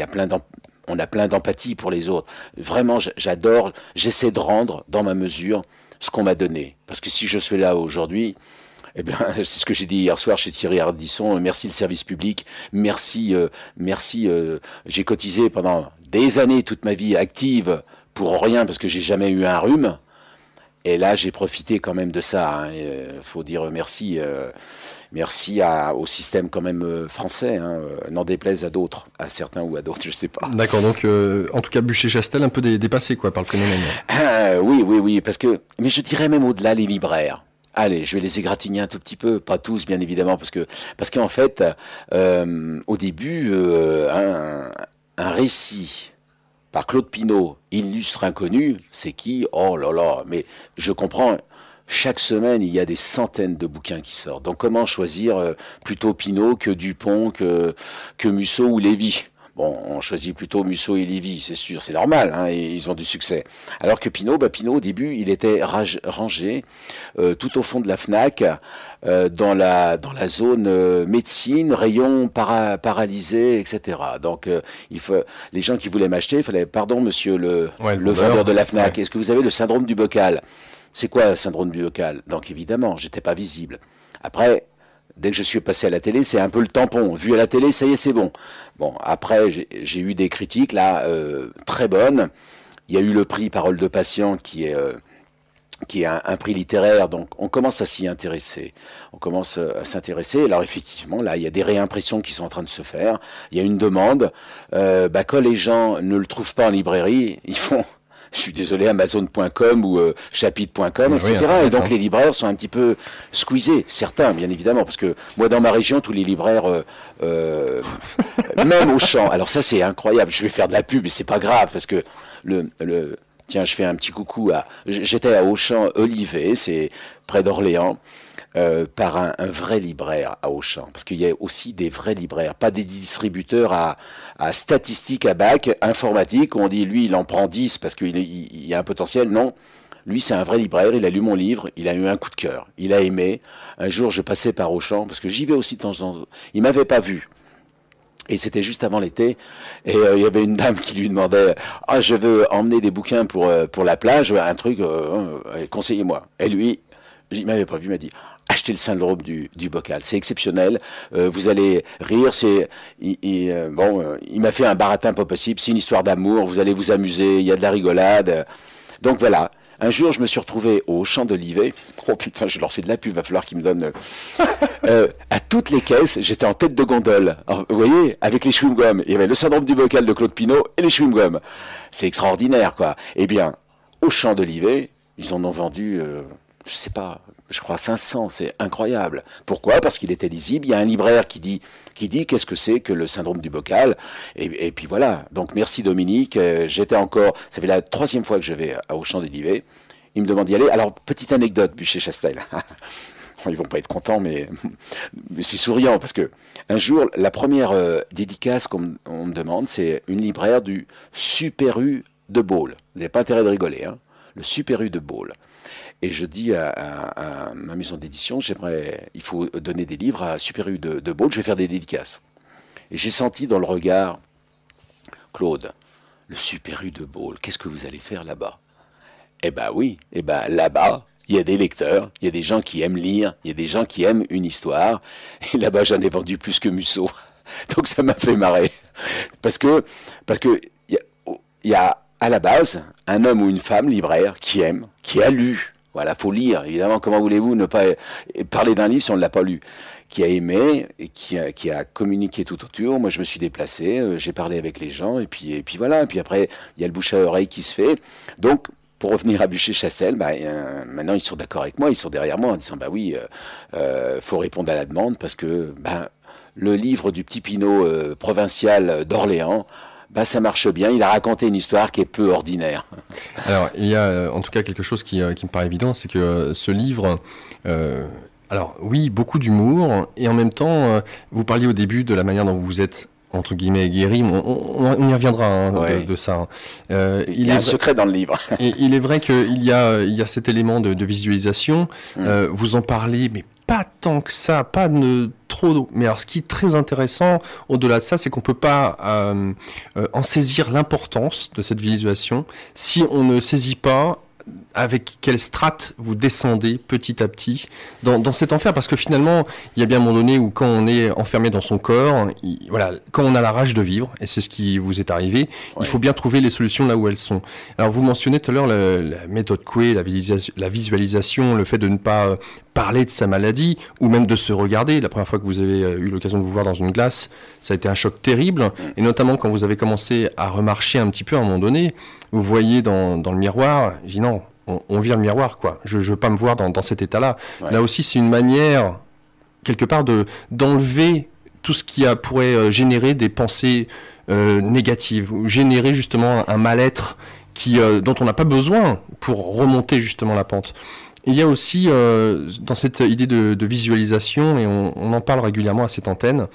on a plein d'empathie pour les autres. Vraiment, j'adore, j'essaie de rendre, dans ma mesure, ce qu'on m'a donné. Parce que si je suis là aujourd'hui, eh bien, c'est ce que j'ai dit hier soir chez Thierry Ardisson, merci le service public, merci, j'ai cotisé pendant des années, toute ma vie active, pour rien, parce que j'ai jamais eu un rhume. Et là, j'ai profité quand même de ça. Faut dire merci. Merci au système quand même français, hein, n'en déplaise à d'autres, à certains ou à d'autres, je sais pas. D'accord, donc en tout cas Buchet-Chastel un peu dépassé quoi par le phénomène. Oui, parce que, mais je dirais même au-delà les libraires. Allez, je vais les égratigner un tout petit peu, pas tous bien évidemment, parce qu'en fait, au début, un récit par Claude Pinault, illustre inconnu, c'est qui? Oh là là, mais je comprends. Chaque semaine, il y a des centaines de bouquins qui sortent. Donc comment choisir plutôt Pinault que Dupont, que Musso ou Lévy? Bon, on choisit plutôt Musso et Lévy, c'est sûr, c'est normal, hein, et ils ont du succès. Alors que Pinault, Pinault au début, il était rangé tout au fond de la Fnac, dans la zone médecine, rayon paralysé, etc. Donc les gens qui voulaient m'acheter, il fallait, pardon monsieur le vendeur de la Fnac, est-ce que vous avez le syndrome du bocal? C'est quoi le syndrome du bocal? Donc évidemment, j'étais pas visible. Après, dès que je suis passé à la télé, c'est un peu le tampon. Vu à la télé, ça y est, c'est bon. Bon, après, j'ai eu des critiques, là, très bonnes. Il y a eu le prix Parole de Patient, qui est un prix littéraire, donc on commence à s'y intéresser. On commence à s'intéresser. Alors effectivement, là, il y a des réimpressions qui sont en train de se faire. Il y a une demande. Quand les gens ne le trouvent pas en librairie, ils font... Je suis désolé, Amazon.com ou chapitre.com, etc. Oui, et donc les libraires sont un petit peu squeezés, certains bien évidemment, parce que moi dans ma région, tous les libraires, même Auchan, alors ça c'est incroyable, je vais faire de la pub, mais c'est pas grave, parce que tiens, je fais un petit coucou j'étais à Auchan Olivet, c'est près d'Orléans, par un vrai libraire à Auchan, parce qu'il y a aussi des vrais libraires, pas des distributeurs à statistiques, à bac, informatique, où on dit lui il en prend 10 parce qu'il y a un potentiel, non. Lui c'est un vrai libraire, il a lu mon livre, il a eu un coup de cœur, il a aimé. Un jour je passais par Auchan, parce que j'y vais aussi de temps en temps, il m'avait pas vu. Et c'était juste avant l'été, et il y avait une dame qui lui demandait « Ah, je veux emmener des bouquins pour la plage, un truc, conseillez-moi. » Et lui, il m'avait pas vu, il m'a dit achetez le syndrome du bocal, c'est exceptionnel, vous allez rire, il m'a fait un baratin pas possible, c'est une histoire d'amour, vous allez vous amuser, il y a de la rigolade. Donc voilà, un jour je me suis retrouvé au Champ d'Olivet, oh putain je leur fais de la pub, va falloir qu'ils me donnent, à toutes les caisses, j'étais en tête de gondole, alors, vous voyez, avec les chewing-gums, il y avait le syndrome du bocal de Claude Pinault et les chewing-gums, c'est extraordinaire quoi. Eh bien, au Champ d'Olivet, ils en ont vendu, je sais pas, je crois 500, c'est incroyable. Pourquoi? Parce qu'il était lisible. Il y a un libraire qui dit qu'est-ce que c'est que le syndrome du bocal. Et puis voilà. Donc merci Dominique. J'étais encore, ça fait la 3e fois que je vais à Auchan d'Olivet. Il me demande d'y aller. Alors petite anecdote, Bûcher-Chastel. Ils vont pas être contents, mais c'est souriant parce que un jour, la première dédicace qu'on me demande, c'est une libraire du Super U de Baule. Vous n'avez pas intérêt de rigoler, hein? Le Super U de Baule. Et je dis à ma maison d'édition, il faut donner des livres à Super U de Baule, je vais faire des dédicaces. Et j'ai senti dans le regard, Claude, le Super U de Baule, qu'est-ce que vous allez faire là-bas? Eh ben oui, là-bas, il y a des lecteurs, il y a des gens qui aiment lire, il y a des gens qui aiment une histoire. Et là-bas, j'en ai vendu plus que Musso. Donc ça m'a fait marrer. Parce que il y a à la base un homme ou une femme libraire qui aime, qui a lu. Voilà, faut lire. Évidemment, comment voulez-vous ne pas parler d'un livre si on ne l'a pas lu? Qui a aimé et qui a communiqué tout autour. Moi, je me suis déplacé, j'ai parlé avec les gens et puis voilà. Et puis après, il y a le bouche à oreille qui se fait. Donc, pour revenir à Bûcher-Chastel, maintenant ils sont d'accord avec moi, ils sont derrière moi en disant oui, faut répondre à la demande parce que le livre du petit Pinault provincial d'Orléans. Ça marche bien, il a raconté une histoire qui est peu ordinaire. Alors, il y a en tout cas quelque chose qui me paraît évident, c'est que ce livre, alors oui, beaucoup d'humour, et en même temps, vous parliez au début de la manière dont vous êtes, entre guillemets, guéri, on y reviendra de ça. Il y a un secret dans le livre. Et il est vrai qu'il y a cet élément de visualisation, vous en parlez, mais pas tant que ça, pas de trop. Mais alors, ce qui est très intéressant, au-delà de ça, c'est qu'on peut pas en saisir l'importance de cette visualisation si on ne saisit pas avec quelle strate vous descendez petit à petit dans cet enfer, parce que finalement, il y a bien un moment donné où quand on est enfermé dans son corps, quand on a la rage de vivre, et c'est ce qui vous est arrivé, il faut bien trouver les solutions là où elles sont. Alors vous mentionnez tout à l'heure la méthode Coué, la visualisation, le fait de ne pas parler de sa maladie, ou même de se regarder. La première fois que vous avez eu l'occasion de vous voir dans une glace, ça a été un choc terrible, et notamment quand vous avez commencé à remarcher un petit peu à un moment donné, vous voyez dans le miroir, j'ai dit non, on vire le miroir, quoi. Je veux pas me voir dans cet état-là. Ouais. Là aussi, c'est une manière, quelque part, d'enlever tout ce qui pourrait générer des pensées négatives, ou générer justement un mal-être dont on n'a pas besoin pour remonter justement la pente. Il y a aussi, dans cette idée de visualisation, et on en parle régulièrement à cette antenne,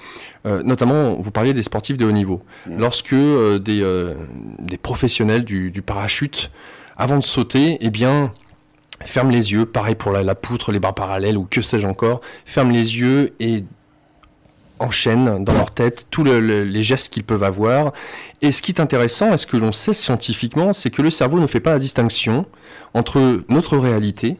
notamment, vous parliez des sportifs de haut niveau. Lorsque des professionnels du parachute, avant de sauter, eh bien, ferment les yeux, pareil pour la poutre, les bras parallèles, ou que sais-je encore, ferment les yeux et enchaînent dans leur tête tous les gestes qu'ils peuvent avoir. Et ce qui est intéressant, et ce que l'on sait scientifiquement, c'est que le cerveau ne fait pas la distinction entre notre réalité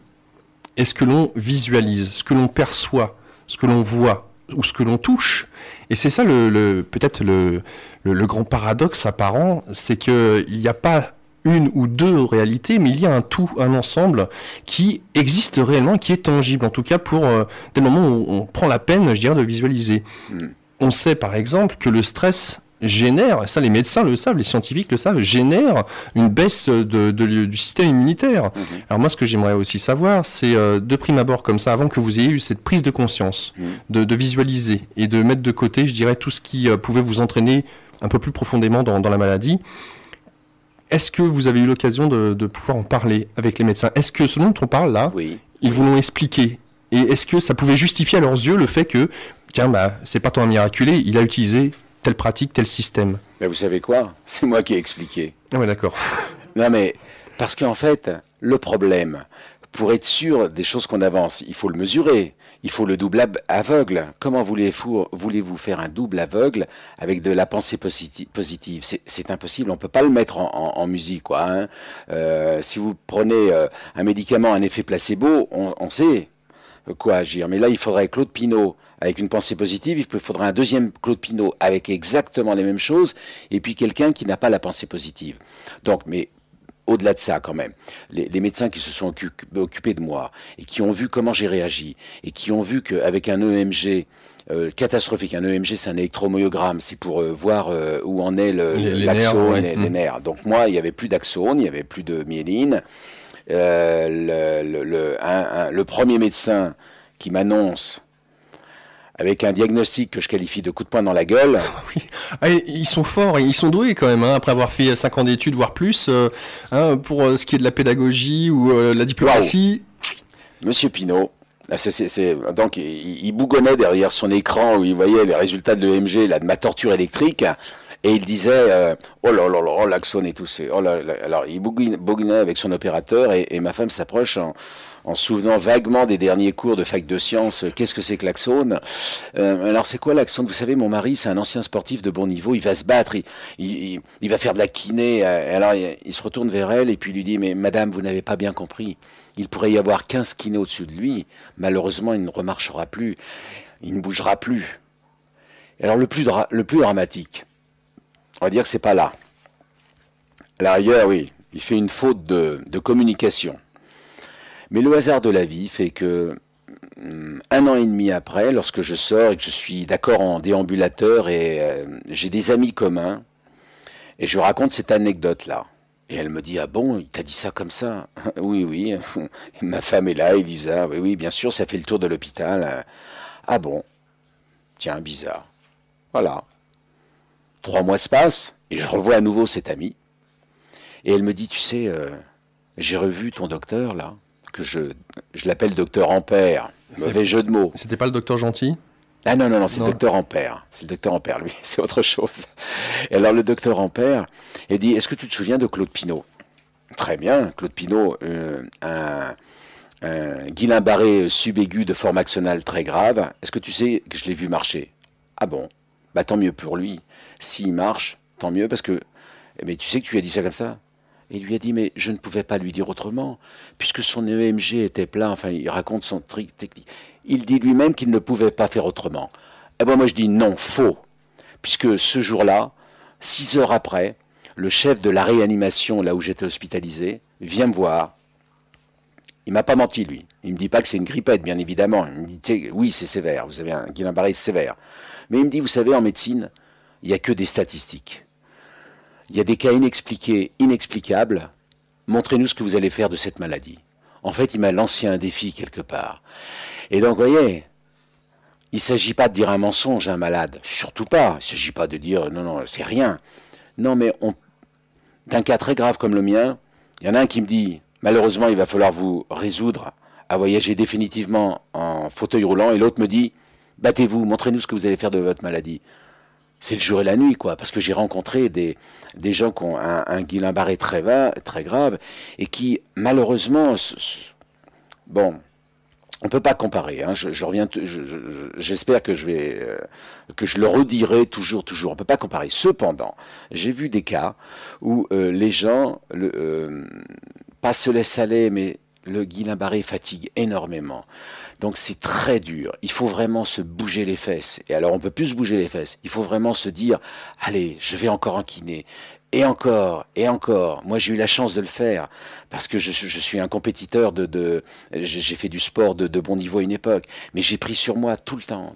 et ce que l'on visualise, ce que l'on perçoit, ce que l'on voit ou ce que l'on touche. Et c'est ça peut-être le grand paradoxe apparent, c'est qu'il n'y a pas une ou deux réalités, mais il y a un tout, un ensemble qui existe réellement, qui est tangible, en tout cas pour des moments où on prend la peine, je dirais, de visualiser. On sait par exemple que le stress génère, ça les médecins le savent, les scientifiques le savent, génère une baisse du système immunitaire. Alors moi, ce que j'aimerais aussi savoir, c'est de prime abord comme ça, avant que vous ayez eu cette prise de conscience, de visualiser et de mettre de côté, je dirais, tout ce qui pouvait vous entraîner un peu plus profondément dans la maladie. Est-ce que vous avez eu l'occasion de pouvoir en parler avec les médecins? Est-ce que ce dont on parle là, ils vous l'ont expliqué? Et est-ce que ça pouvait justifier à leurs yeux le fait que, tiens, c'est pas tant un miraculé, il a utilisé telle pratique, tel système? Mais vous savez quoi? C'est moi qui ai expliqué. Ah ouais, d'accord. Non mais, parce qu'en fait, le problème, pour être sûr des choses qu'on avance, il faut le mesurer. Il faut le double aveugle. Comment voulez-vous faire un double aveugle avec de la pensée positive? C'est impossible. On peut pas le mettre en musique, quoi. Hein. Si vous prenez un médicament, un effet placebo, on sait quoi agir. Mais là, il faudrait Claude Pinault avec une pensée positive. Il faudrait un deuxième Claude Pinault avec exactement les mêmes choses. Et puis quelqu'un qui n'a pas la pensée positive. Donc, mais au-delà de ça, quand même, les médecins qui se sont occupés de moi et qui ont vu comment j'ai réagi et qui ont vu qu'avec un EMG catastrophique, un EMG c'est un électromyogramme, c'est pour voir où en est l'axone et les nerfs. Donc moi, il n'y avait plus d'axone, il n'y avait plus de myéline. Le premier médecin qui m'annonce avec un diagnostic que je qualifie de coup de poing dans la gueule. Oui. Ah, ils sont forts, ils sont doués quand même, hein, après avoir fait 5 ans d'études, voire plus, pour ce qui est de la pédagogie ou la diplomatie. Wow. Monsieur Pinault, donc il bougonnait derrière son écran où il voyait les résultats de l'EMG, de ma torture électrique, et il disait oh là là là, l'axone et tout. Alors il bougonnait avec son opérateur et ma femme s'approche en se souvenant vaguement des derniers cours de fac de sciences. Qu'est-ce que c'est que l'axone? Alors c'est quoi l'axone? Vous savez, mon mari, c'est un ancien sportif de bon niveau, il va se battre, il va faire de la kiné. Alors il se retourne vers elle et puis il lui dit, mais madame, vous n'avez pas bien compris. Il pourrait y avoir 15 kinés au-dessus de lui. Malheureusement, il ne remarchera plus. Il ne bougera plus. Alors le plus dramatique, on va dire que c'est pas là. À l'arrière, oui, il fait une faute de communication. Mais le hasard de la vie fait que 1 an et demi après, lorsque je sors et que je suis d'accord en déambulateur et j'ai des amis communs, et je raconte cette anecdote-là. Et elle me dit, ah bon, il t'a dit ça comme ça? Oui, oui. Ma femme est là, Elisa. Oui, oui, bien sûr, ça fait le tour de l'hôpital. Ah bon? Tiens, bizarre. Voilà. 3 mois se passent, et je revois à nouveau cette amie. Et elle me dit, tu sais, j'ai revu ton docteur, là, que je l'appelle docteur Ampère. Mauvais jeu de mots. C'était pas le docteur Gentil? Ah non, non, non, c'est le docteur Ampère. C'est le docteur Ampère, lui, c'est autre chose. Et alors le docteur Ampère, il dit, est-ce que tu te souviens de Claude Pinault? Très bien, Claude Pinault, un Guillain-Barré subaigu de forme axonale très grave. Est-ce que tu sais que je l'ai vu marcher? Ah bon? Bah tant mieux pour lui. S'il marche, tant mieux, parce que... Mais tu sais que tu lui as dit ça comme ça? Et il lui a dit, mais je ne pouvais pas lui dire autrement, puisque son EMG était plein, enfin il raconte son truc technique. Il dit lui-même qu'il ne pouvait pas faire autrement. Et ben moi je dis non, faux. Puisque ce jour-là, 6 heures après, le chef de la réanimation, là où j'étais hospitalisé, vient me voir. Il m'a pas menti, lui. Il me dit pas que c'est une grippette, bien évidemment. Il me dit, oui, c'est sévère, vous avez un Guillain-Barré sévère. Mais il me dit, vous savez, en médecine, il n'y a que des statistiques. Il y a des cas inexpliqués, inexplicables. montrez-nous ce que vous allez faire de cette maladie. En fait, il m'a lancé un défi quelque part. Et donc, vous voyez, il ne s'agit pas de dire un mensonge à un malade, surtout pas. Il ne s'agit pas de dire non, non, c'est rien. Non, mais d'un cas très grave comme le mien, il y en a un qui me dit malheureusement, il va falloir vous résoudre à voyager définitivement en fauteuil roulant, et l'autre me dit battez-vous, montrez-nous ce que vous allez faire de votre maladie. C'est le jour et la nuit, quoi, parce que j'ai rencontré des gens qui ont un Guillain-Barré très grave, et qui, malheureusement, bon, on ne peut pas comparer, hein, j'espère que je le redirai toujours, on ne peut pas comparer. Cependant, j'ai vu des cas où les gens pas se laissent aller, mais le Guillain-Barré fatigue énormément. Donc c'est très dur. Il faut vraiment se bouger les fesses. Et alors on peut plus se bouger les fesses. Il faut vraiment se dire, allez, je vais encore en kiné. Et encore, et encore. Moi j'ai eu la chance de le faire parce que je suis un compétiteur j'ai fait du sport de bon niveau à une époque. Mais j'ai pris sur moi tout le temps.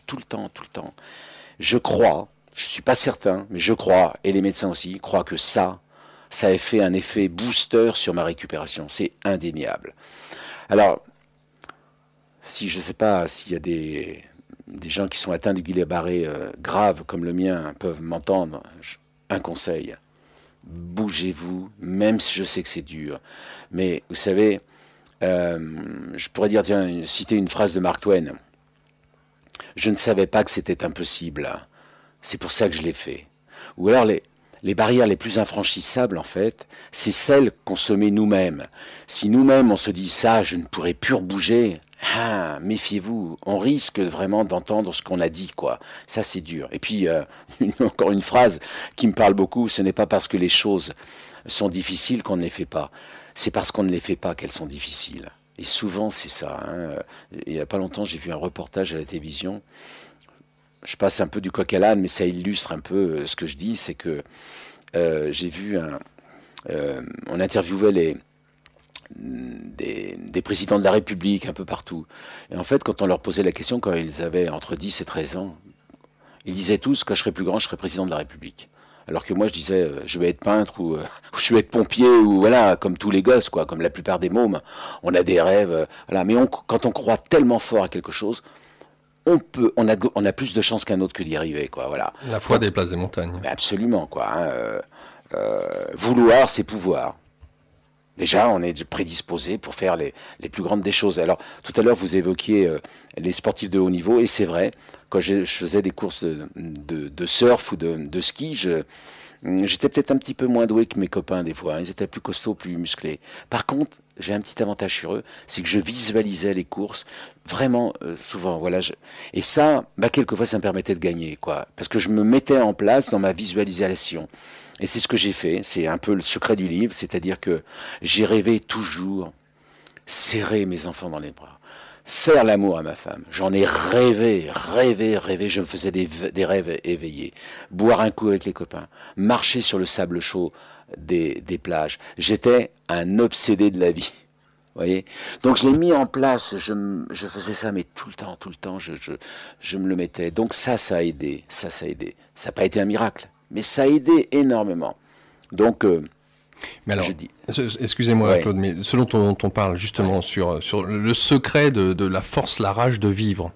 Je crois, je suis pas certain, mais je crois, et les médecins aussi, croient que ça a fait un effet booster sur ma récupération. C'est indéniable. Alors, si je ne sais pas s'il y a des gens qui sont atteints du Guillain-Barré grave comme le mien peuvent m'entendre, un conseil, bougez-vous, même si je sais que c'est dur. Mais vous savez, je pourrais citer une phrase de Mark Twain. Je ne savais pas que c'était impossible. C'est pour ça que je l'ai fait. Ou alors les barrières les plus infranchissables, en fait, c'est celles qu'on se met nous-mêmes. Si nous-mêmes, on se dit ça, je ne pourrai plus rebouger, méfiez-vous, on risque vraiment d'entendre ce qu'on a dit, quoi. Ça, c'est dur. Et puis, encore une phrase qui me parle beaucoup, ce n'est pas parce que les choses sont difficiles qu'on ne les fait pas. C'est parce qu'on ne les fait pas qu'elles sont difficiles. Et souvent, c'est ça. Hein. Il n'y a pas longtemps, j'ai vu un reportage à la télévision. Je passe un peu du coq à l'âne, mais ça illustre un peu ce que je dis, c'est que j'ai vu on interviewait des présidents de la République un peu partout. Et en fait, quand on leur posait la question, quand ils avaient entre 10 et 13 ans, ils disaient tous, quand je serai plus grand, je serai président de la République. Alors que moi, je disais, je vais être peintre ou je vais être pompier, ou voilà, comme tous les gosses, quoi, comme la plupart des mômes. On a des rêves, voilà. Mais quand on croit tellement fort à quelque chose, on a plus de chances qu'un autre que d'y arriver, quoi, voilà. La foi déplace des montagnes. Absolument, quoi. Hein, vouloir, c'est pouvoir. Déjà, on est prédisposé pour faire les plus grandes des choses. Alors, tout à l'heure, vous évoquiez les sportifs de haut niveau, et c'est vrai, quand je faisais des courses de surf ou de ski, j'étais peut-être un petit peu moins doué que mes copains des fois. Hein. Ils étaient plus costauds, plus musclés. Par contre, j'ai un petit avantage sur eux, c'est que je visualisais les courses vraiment souvent. Voilà, et ça, quelquefois, ça me permettait de gagner, quoi, parce que je me mettais en place dans ma visualisation. Et c'est ce que j'ai fait. C'est un peu le secret du livre, c'est-à-dire que j'ai rêvé toujours serrer mes enfants dans les bras, faire l'amour à ma femme. J'en ai rêvé. Je me faisais des rêves éveillés. Boire un coup avec les copains, marcher sur le sable chaud des plages. J'étais un obsédé de la vie. Voyez, donc je l'ai mis en place, je faisais ça, mais tout le temps, je me le mettais. Donc ça a aidé, ça a aidé. Ça n'a pas été un miracle, mais ça a aidé énormément. Donc, mais alors, je dis... Excusez-moi, ouais. Claude, mais ce dont on parle justement sur le secret de la force, la rage de vivre,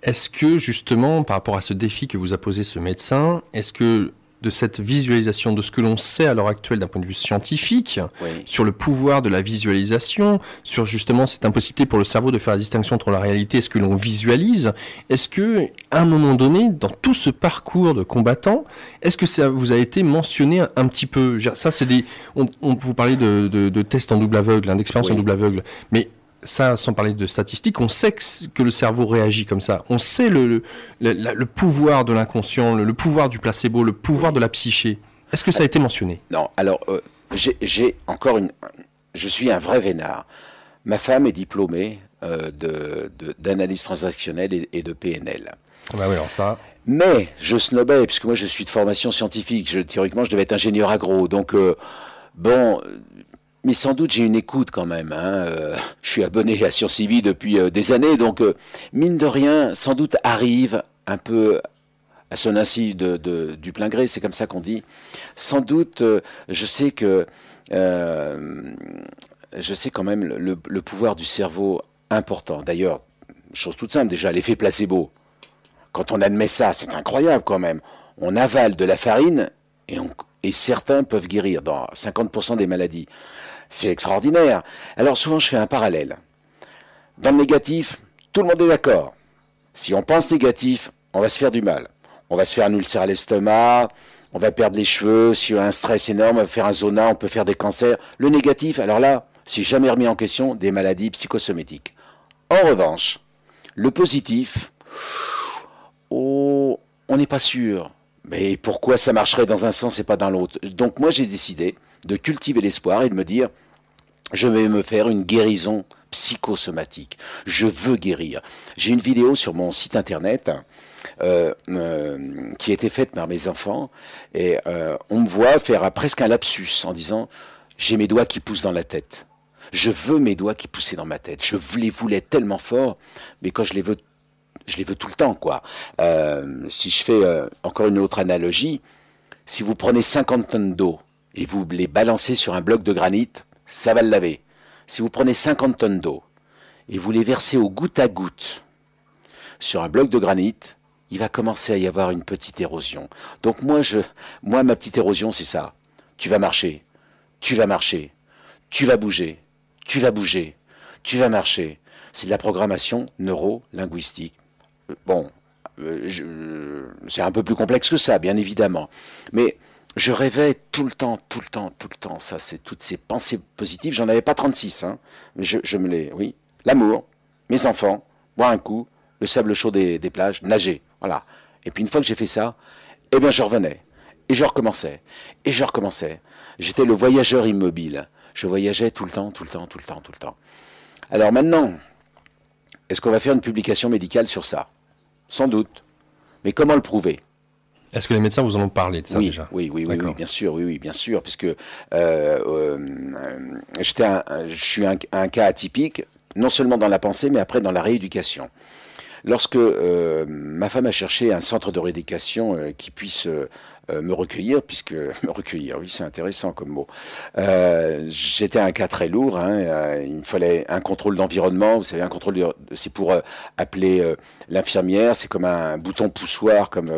est-ce que justement, par rapport à ce défi que vous a posé ce médecin, est-ce que de cette visualisation, de ce que l'on sait à l'heure actuelle d'un point de vue scientifique, sur le pouvoir de la visualisation, sur justement cette impossibilité pour le cerveau de faire la distinction entre la réalité et ce que l'on visualise, est-ce que, à un moment donné, dans tout ce parcours de combattant, est-ce que ça vous a été mentionné un petit peu? Ça, c'est vous parlez de tests en double aveugle, d'expériences en double aveugle, mais ça, sans parler de statistiques, on sait que le cerveau réagit comme ça. On sait le pouvoir de l'inconscient, le pouvoir du placebo, le pouvoir de la psyché. Est-ce que ça a été mentionné? Non, alors, j'ai encore je suis un vrai vénard. Ma femme est diplômée d'analyse transactionnelle et de PNL. Bah oui, alors ça... Mais je snobais, puisque moi je suis de formation scientifique. Théoriquement, je devais être ingénieur agro. Donc, bon... Mais sans doute j'ai une écoute quand même. Hein. Je suis abonné à Sciences & Vie depuis des années, donc mine de rien, sans doute arrive un peu Elle sonne ainsi du plein gré, c'est comme ça qu'on dit. Sans doute, je sais que je sais quand même le pouvoir du cerveau important. D'ailleurs, chose toute simple déjà, l'effet placebo. Quand on admet ça, c'est incroyable quand même. On avale de la farine et certains peuvent guérir dans 50% des maladies. C'est extraordinaire. Alors souvent je fais un parallèle. Dans le négatif, tout le monde est d'accord. Si on pense négatif, on va se faire du mal. On va se faire un ulcère à l'estomac, on va perdre les cheveux, si on a un stress énorme, on va faire un zona, on peut faire des cancers. Le négatif, alors là, c'est jamais remis en question des maladies psychosométiques. En revanche, le positif, oh, on n'est pas sûr. Mais pourquoi ça marcherait dans un sens et pas dans l'autre? Donc moi j'ai décidé de cultiver l'espoir et de me dire, je vais me faire une guérison psychosomatique. Je veux guérir. J'ai une vidéo sur mon site internet qui a été faite par mes enfants et on me voit faire presque un lapsus en disant, j'ai mes doigts qui poussent dans la tête. Je veux mes doigts qui poussaient dans ma tête. Je les voulais tellement fort, mais quand je les veux tout le temps, quoi. Si je fais encore une autre analogie, si vous prenez 50 tonnes d'eau et vous les balancez sur un bloc de granit, ça va le laver. Si vous prenez 50 tonnes d'eau et vous les versez au goutte à goutte sur un bloc de granit, il va commencer à y avoir une petite érosion. Donc moi, ma petite érosion, c'est ça. Tu vas marcher, tu vas marcher, tu vas bouger, tu vas bouger, tu vas marcher. C'est de la programmation neuro-linguistique. Bon, c'est un peu plus complexe que ça, bien évidemment. Mais je rêvais tout le temps. Ça, c'est toutes ces pensées positives. J'en avais pas 36, hein. Mais je me les... Oui. L'amour, mes enfants, boire un coup, le sable chaud des plages, nager. Voilà. Et puis une fois que j'ai fait ça, eh bien je revenais. Et je recommençais. Et je recommençais. J'étais le voyageur immobile. Je voyageais tout le temps. Alors maintenant, est-ce qu'on va faire une publication médicale sur ça? Sans doute. Mais comment le prouver? Est-ce que les médecins vous en ont parlé de ça déjà? Oui, bien sûr, puisque je suis un cas atypique, non seulement dans la pensée, mais après dans la rééducation. Lorsque ma femme a cherché un centre de rééducation qui puisse me recueillir, me recueillir, oui, c'est intéressant comme mot. J'étais un cas très lourd, hein, il me fallait un contrôle d'environnement, vous savez, c'est pour appeler l'infirmière, c'est comme un bouton poussoir, comme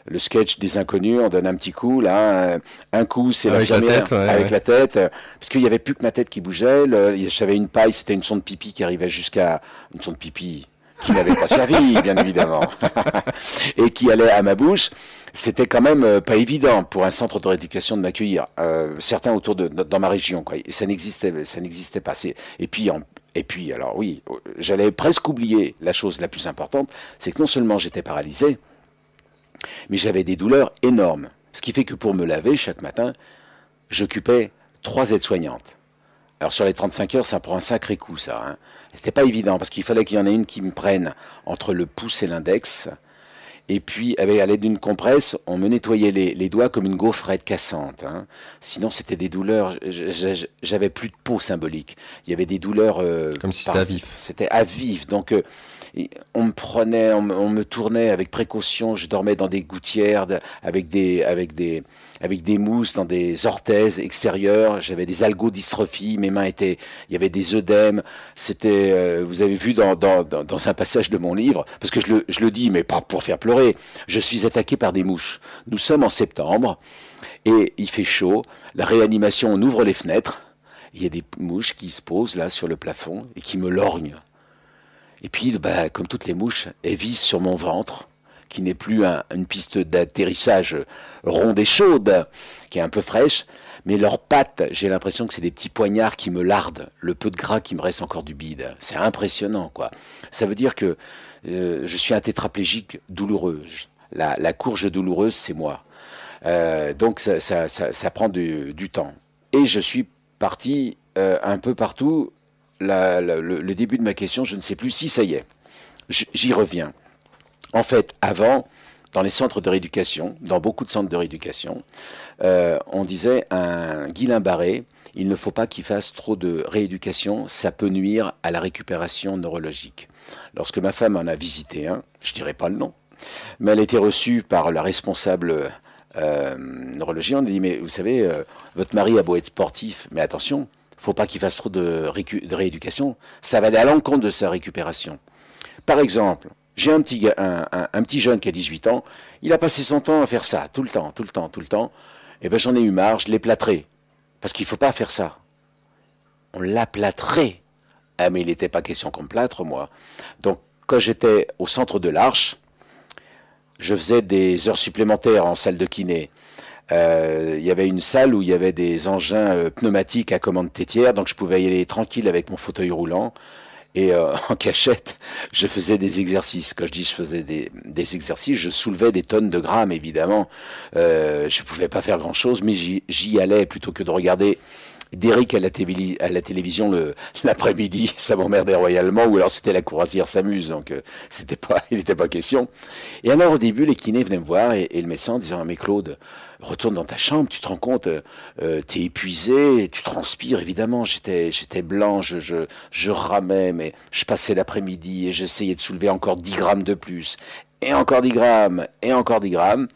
le sketch des inconnus, on donne un petit coup, là, un coup c'est l'infirmière avec la tête, parce qu'il n'y avait plus que ma tête qui bougeait, j'avais une paille, c'était une sonde pipi qui arrivait jusqu'à une sonde pipi, qui n'avait pas servi, bien évidemment, et qui allait à ma bouche. C'était quand même pas évident pour un centre de rééducation de m'accueillir. Certains autour dans ma région, quoi. Et ça n'existait pas. Et puis, alors oui, j'allais presque oublier la chose la plus importante, c'est que non seulement j'étais paralysé, mais j'avais des douleurs énormes. Ce qui fait que pour me laver chaque matin, j'occupais 3 aides-soignantes. Alors sur les 35 heures, ça prend un sacré coup, ça. Hein. C'était pas évident, parce qu'il fallait qu'il y en ait une qui me prenne entre le pouce et l'index. Et puis, à l'aide d'une compresse, on me nettoyait les doigts comme une gaufrette cassante. Hein. Sinon, c'était des douleurs. J'avais plus de peau symbolique. Il y avait des douleurs... comme si c'était à vif. C'était à vif. Donc, on me prenait, on me tournait avec précaution. Je dormais dans des gouttières avec des mousses, dans des orthèses extérieures. J'avais des algodystrophies. Mes mains étaient... Il y avait des œdèmes. C'était... vous avez vu dans un passage de mon livre, parce que je le dis, mais pas pour faire pleurer, je suis attaqué par des mouches. Nous sommes en septembre et il fait chaud. La réanimation, on ouvre les fenêtres. Il y a des mouches qui se posent là sur le plafond et qui me lorgnent. Et puis, comme toutes les mouches, elles visent sur mon ventre, qui n'est plus une piste d'atterrissage ronde et chaude, qui est un peu fraîche. Mais leurs pattes, j'ai l'impression que c'est des petits poignards qui me lardent le peu de gras qui me reste encore du bide. C'est impressionnant, quoi. Ça veut dire que je suis un tétraplégique douloureux. La courge douloureuse, c'est moi. Donc ça prend du temps. Et je suis parti un peu partout. Le début de ma question, je ne sais plus si ça y est. J'y reviens. En fait, avant, dans les centres de rééducation, dans beaucoup de centres de rééducation, on disait un Guillain-Barré, il ne faut pas qu'il fasse trop de rééducation, ça peut nuire à la récupération neurologique. Lorsque ma femme en a visité un, je dirais pas le nom, Mais elle a été reçue par la responsable neurologie. On a dit, mais vous savez, votre mari a beau être sportif, mais attention, faut pas qu'il fasse trop de rééducation. Ça va aller à l'encontre de sa récupération. Par exemple, j'ai un petit jeune qui a 18 ans, il a passé son temps à faire ça, tout le temps. Et ben j'en ai eu marre, je l'ai plâtré. Parce qu'il ne faut pas faire ça. On l'a plâtré. Ah mais il n'était pas question qu'on me plâtre, moi. Donc quand j'étais au centre de l'Arche, je faisais des heures supplémentaires en salle de kiné. Il y avait une salle où il y avait des engins pneumatiques à commande tétière, donc je pouvais y aller tranquille avec mon fauteuil roulant. Et en cachette, je faisais des exercices. Quand je dis je faisais des exercices, je soulevais des tonnes de grammes, évidemment. Je pouvais pas faire grand-chose, mais j'y allais plutôt que de regarder Derrick à la télévision l'après-midi. Ça m'emmerdait royalement, ou alors c'était la coursière s'amuse, donc il n'était pas question. Et alors au début, les kinés venaient me voir et le médecin en disant, mais Claude, retourne dans ta chambre, tu te rends compte, t'es épuisé, tu transpires, évidemment, j'étais blanc, je ramais, mais je passais l'après-midi et j'essayais de soulever encore 10 grammes de plus, et encore 10 grammes, et encore 10 grammes.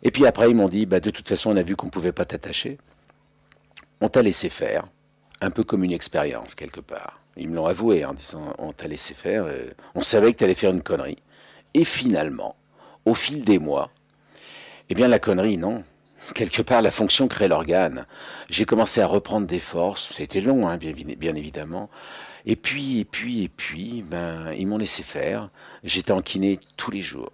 Et puis après, ils m'ont dit, bah, de toute façon, on a vu qu'on ne pouvait pas t'attacher. On t'a laissé faire, un peu comme une expérience, quelque part. Ils me l'ont avoué en disant, on t'a laissé faire, on savait que tu allais faire une connerie. Et finalement, au fil des mois, eh bien, la connerie, non. Quelque part, la fonction crée l'organe. J'ai commencé à reprendre des forces. Ça a été long, hein, bien évidemment. Et puis, ben, ils m'ont laissé faire. J'étais en kiné tous les jours.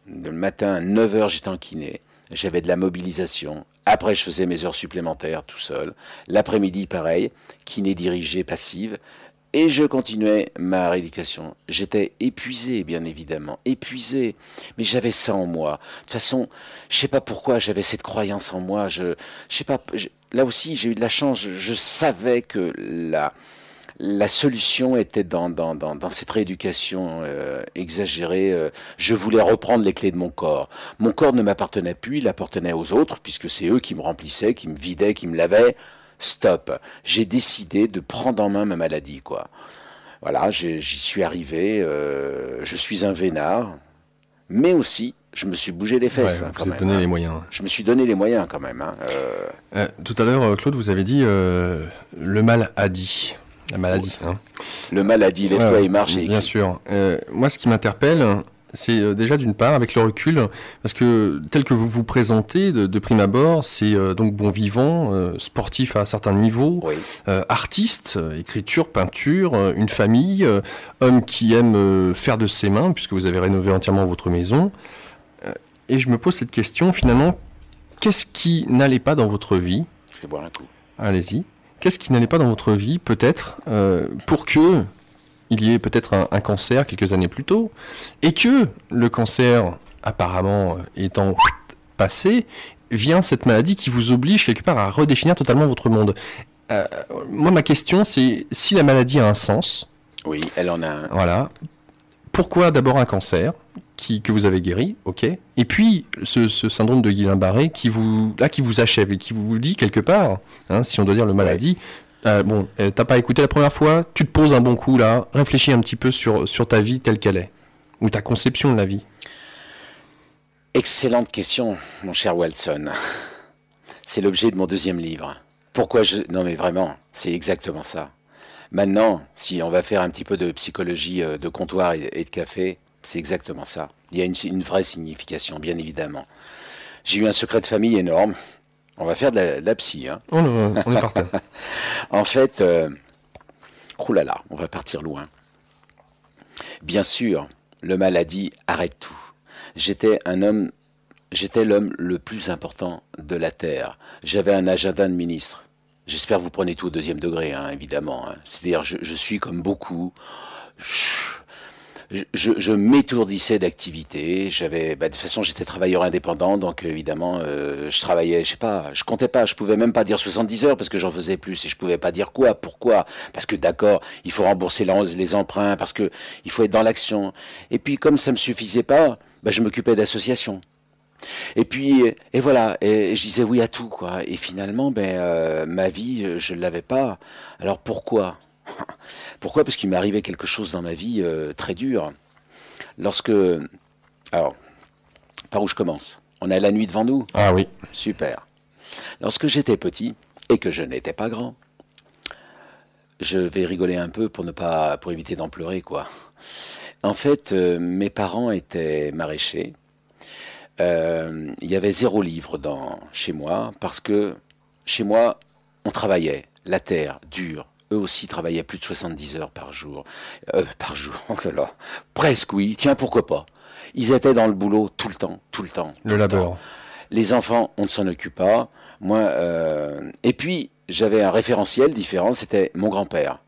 Le matin, à 9 heures, j'étais en kiné. J'avais de la mobilisation. Après, je faisais mes heures supplémentaires tout seul. L'après-midi, pareil, kiné dirigée passive. Et je continuais ma rééducation. J'étais épuisé, bien évidemment, épuisé. Mais j'avais ça en moi. De toute façon, je sais pas pourquoi j'avais cette croyance en moi. Je sais pas. Là aussi, j'ai eu de la chance. Je savais que la solution était dans cette rééducation exagérée. Je voulais reprendre les clés de mon corps. Mon corps ne m'appartenait plus, il appartenait aux autres, puisque c'est eux qui me remplissaient, qui me vidaient, qui me lavaient. Stop. J'ai décidé de prendre en main ma maladie, quoi. Voilà, j'y suis arrivé. Je suis un vénard, mais aussi, je me suis bougé les fesses. Ouais, quand vous même, êtes donné hein. les moyens. Je me suis donné les moyens, quand même. Hein. Tout à l'heure, Claude, vous avez dit le mal a dit. La maladie. Hein. Le mal a dit, lève-toi et marche. Bien sûr. Moi, ce qui m'interpelle, c'est déjà d'une part, avec le recul, parce que tel que vous vous présentez de prime abord, c'est donc bon vivant, sportif à un certain niveau, Oui. Artiste, écriture, peinture, une famille, homme qui aime faire de ses mains, puisque vous avez rénové entièrement votre maison. Et je me pose cette question, finalement, qu'est-ce qui n'allait pas dans votre vie ? Je vais boire un coup. Allez-y. Qu'est-ce qui n'allait pas dans votre vie, peut-être, pour que il y ait peut-être un cancer quelques années plus tôt, et que le cancer, apparemment étant passé, vient cette maladie qui vous oblige quelque part à redéfinir totalement votre monde. Moi, ma question, c'est si la maladie a un sens. Oui, elle en a un. Voilà. Pourquoi d'abord un cancer que vous avez guéri, ok, et puis ce syndrome de Guillain-Barré qui vous achève et qui vous dit quelque part, hein, si on doit dire le maladie, t'as pas écouté la première fois, tu te poses un bon coup là, réfléchis un petit peu sur ta vie telle qu'elle est, ou ta conception de la vie. Excellente question, mon cher Watson. C'est l'objet de mon deuxième livre. Non mais vraiment, c'est exactement ça. Maintenant, si on va faire un petit peu de psychologie de comptoir et de café, c'est exactement ça. Il y a une vraie signification, bien évidemment. J'ai eu un secret de famille énorme. On va faire de la psy. Hein. On est parti. En fait, oh là là, on va partir loin. Bien sûr, le maladie arrête tout. J'étais l'homme le plus important de la Terre. J'avais un agenda de ministre. J'espère que vous prenez tout au deuxième degré, hein, évidemment. Hein. C'est-à-dire, je suis comme beaucoup. Je m'étourdissais d'activités. De toute façon, j'étais travailleur indépendant, donc évidemment, je travaillais, je sais pas, je comptais pas, je pouvais même pas dire 70 heures parce que j'en faisais plus et je pouvais pas dire quoi, pourquoi, parce que d'accord, il faut rembourser les emprunts, parce que il faut être dans l'action. Et puis comme ça me suffisait pas, je m'occupais d'associations. Et puis, et voilà, et je disais oui à tout, quoi. Et finalement, ma vie, je ne l'avais pas. Alors pourquoi ? Pourquoi ? Parce qu'il m'est arrivé quelque chose dans ma vie très dur. Lorsque Alors, par où je commence? On a la nuit devant nous? Ah oui. Super. Lorsque j'étais petit, et que je n'étais pas grand, je vais rigoler un peu pour éviter d'en pleurer, quoi. En fait, mes parents étaient maraîchers. Il y avait 0 livre chez moi, parce que chez moi, on travaillait. La terre, dure. Eux aussi travaillaient plus de 70 heures par jour. Par jour, oh là là. Presque, oui. Tiens, pourquoi pas. Ils étaient dans le boulot tout le temps, tout le temps. Le labeur. Les enfants, on ne s'en occupe pas. Moi, et puis, j'avais un référentiel différent, c'était mon grand-père.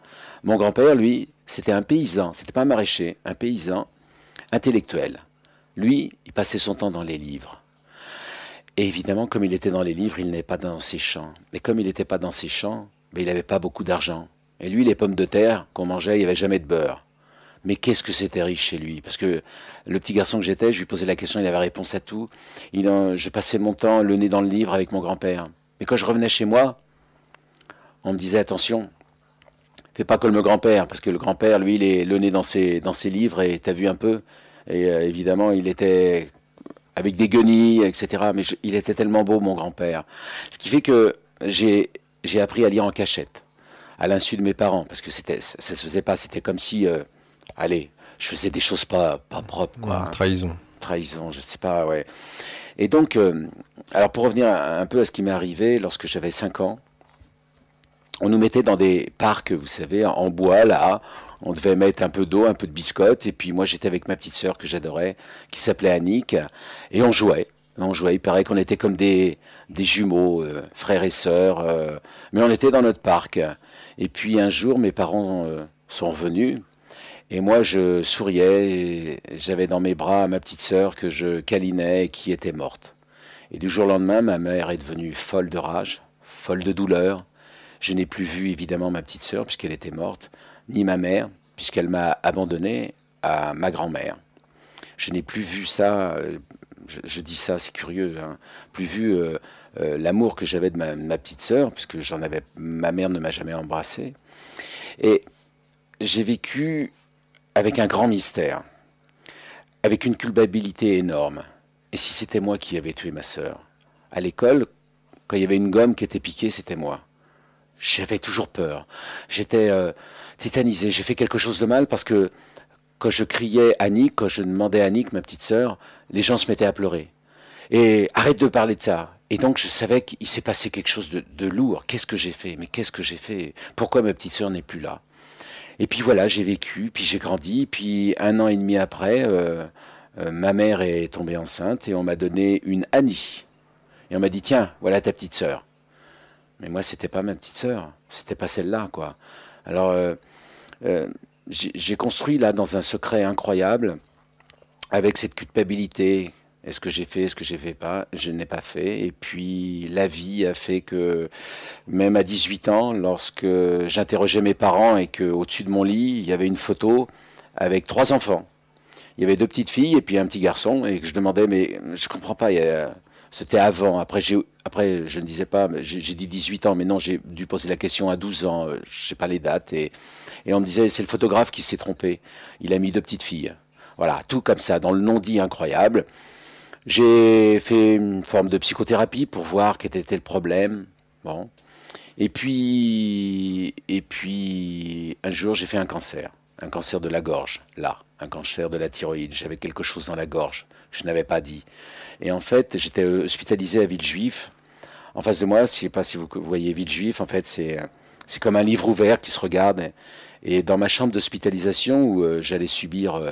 Mon grand-père, lui, c'était un paysan, c'était pas un maraîcher, un paysan intellectuel. Lui, il passait son temps dans les livres. Et évidemment, comme il était dans les livres, il n'est pas dans ses champs. Et comme il n'était pas dans ses champs, ben, il n'avait pas beaucoup d'argent. Et lui, les pommes de terre qu'on mangeait, il n'y avait jamais de beurre. Mais qu'est-ce que c'était riche chez lui? Parce que le petit garçon que j'étais, je lui posais la question, il avait réponse à tout. Je passais mon temps le nez dans le livre avec mon grand-père. Mais quand je revenais chez moi, on me disait attention, fais pas comme le grand-père, parce que le grand-père, lui, il est le nez dans ses livres, et t'as vu un peu. Et évidemment, il était avec des guenilles, etc. Mais il était tellement beau, mon grand-père. Ce qui fait que j'ai appris à lire en cachette, à l'insu de mes parents, parce que ça se faisait pas. C'était comme si, allez, je faisais des choses pas propres, quoi. Trahison. Trahison, je sais pas, ouais. Et donc, alors pour revenir un peu à ce qui m'est arrivé lorsque j'avais 5 ans, on nous mettait dans des parcs, vous savez, en bois, là. On devait mettre un peu d'eau, un peu de biscotte. Et puis moi, j'étais avec ma petite sœur que j'adorais, qui s'appelait Annick. Et on jouait. On jouait. Il paraît qu'on était comme des jumeaux, frères et sœurs. Mais on était dans notre parc. Et puis un jour, mes parents sont venus. Et moi, je souriais. Et j'avais dans mes bras ma petite sœur que je câlinais et qui était morte. Et du jour au lendemain, ma mère est devenue folle de rage, folle de douleur. Je n'ai plus vu évidemment ma petite sœur puisqu'elle était morte, ni ma mère puisqu'elle m'a abandonné à ma grand-mère. Je n'ai plus vu ça, je dis ça, c'est curieux, hein, plus vu l'amour que j'avais de ma petite sœur puisque ma mère ne m'a jamais embrassé. Et j'ai vécu avec un grand mystère, avec une culpabilité énorme. Et si c'était moi qui avais tué ma sœur? À l'école, quand il y avait une gomme qui était piquée, c'était moi. J'avais toujours peur. J'étais tétanisé. J'ai fait quelque chose de mal parce que quand je criais Annick, quand je demandais à Annick, ma petite sœur, les gens se mettaient à pleurer. Et arrête de parler de ça. Et donc je savais qu'il s'est passé quelque chose de lourd. Qu'est-ce que j'ai fait? Mais qu'est-ce que j'ai fait? Pourquoi ma petite sœur n'est plus là? Et puis voilà, j'ai vécu, puis j'ai grandi, puis 1 an et demi après, ma mère est tombée enceinte et on m'a donné une Annie. Et on m'a dit, tiens, voilà ta petite sœur. Mais moi, c'était pas ma petite sœur, c'était pas celle-là, quoi. Alors, j'ai construit là dans un secret incroyable, avec cette culpabilité. Est-ce que j'ai fait, est-ce que j'ai fait pas? Je n'ai pas fait. Et puis, la vie a fait que, même à 18 ans, lorsque j'interrogeais mes parents et qu'au-dessus de mon lit, il y avait une photo avec 3 enfants. Il y avait 2 petites filles et puis un petit garçon, et que je demandais, mais je comprends pas, c'était avant. Après, je ne disais pas, j'ai dit 18 ans, mais non, j'ai dû poser la question à 12 ans, je sais pas les dates. Et on me disait, c'est le photographe qui s'est trompé. Il a mis 2 petites filles. Voilà, tout comme ça, dans le non-dit incroyable. J'ai fait une forme de psychothérapie pour voir quel était le problème. Bon. Et puis, un jour, j'ai fait un cancer de la gorge, là, un cancer de la thyroïde. J'avais quelque chose dans la gorge, je n'avais pas dit. Et en fait, j'étais hospitalisé à Villejuif. En face de moi, je ne sais pas si vous voyez Villejuif, en fait, c'est comme un livre ouvert qui se regarde. Et dans ma chambre d'hospitalisation, où j'allais subir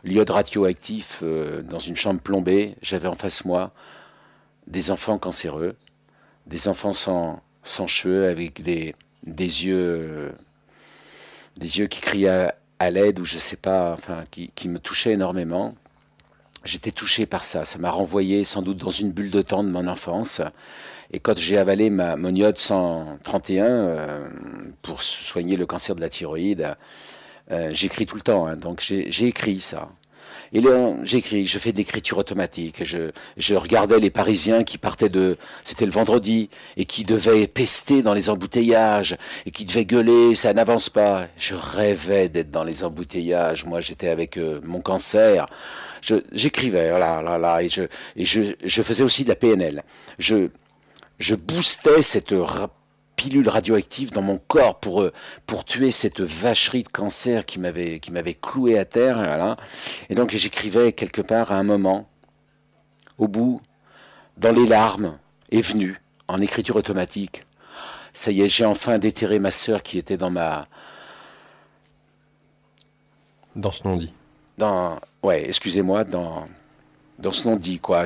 l'iode radioactif dans une chambre plombée, j'avais en face de moi des enfants cancéreux, des enfants sans cheveux, avec des yeux qui criaient à l'aide, ou je sais pas, enfin, qui me touchaient énormément. J'étais touché par ça. Ça m'a renvoyé sans doute dans une bulle de temps de mon enfance. Et quand j'ai avalé mon iode 131 pour soigner le cancer de la thyroïde, j'écris tout le temps. Hein, donc j'ai écrit ça. Et là, j'écris, je fais de l'écriture automatique. Je regardais les Parisiens qui partaient c'était le vendredi, et qui devaient pester dans les embouteillages, et qui devaient gueuler, ça n'avance pas. Je rêvais d'être dans les embouteillages. Moi, j'étais avec mon cancer. J'écrivais, là, et je faisais aussi de la PNL. Je boostais cette pilule radioactive dans mon corps pour tuer cette vacherie de cancer qui m'avait cloué à terre. Voilà. Et donc j'écrivais quelque part à un moment, au bout, dans les larmes, est venu, en écriture automatique. Ça y est, j'ai enfin déterré ma sœur qui était dans Dans ce non-dit. Ouais, excusez-moi, dans ce non-dit, quoi.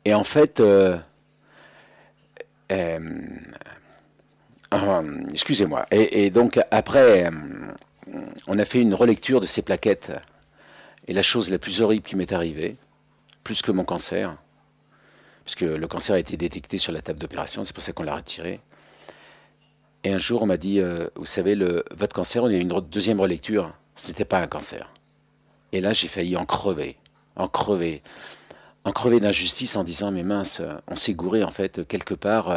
Et en fait... excusez-moi. Et donc après, on a fait une relecture de ces plaquettes. Et la chose la plus horrible qui m'est arrivée, plus que mon cancer, puisque le cancer a été détecté sur la table d'opération, c'est pour ça qu'on l'a retiré. Et un jour, on m'a dit, vous savez, votre cancer, on a eu une deuxième relecture, ce n'était pas un cancer. Et là, j'ai failli en crever d'injustice en disant, mais mince, on s'est gouré en fait, quelque part,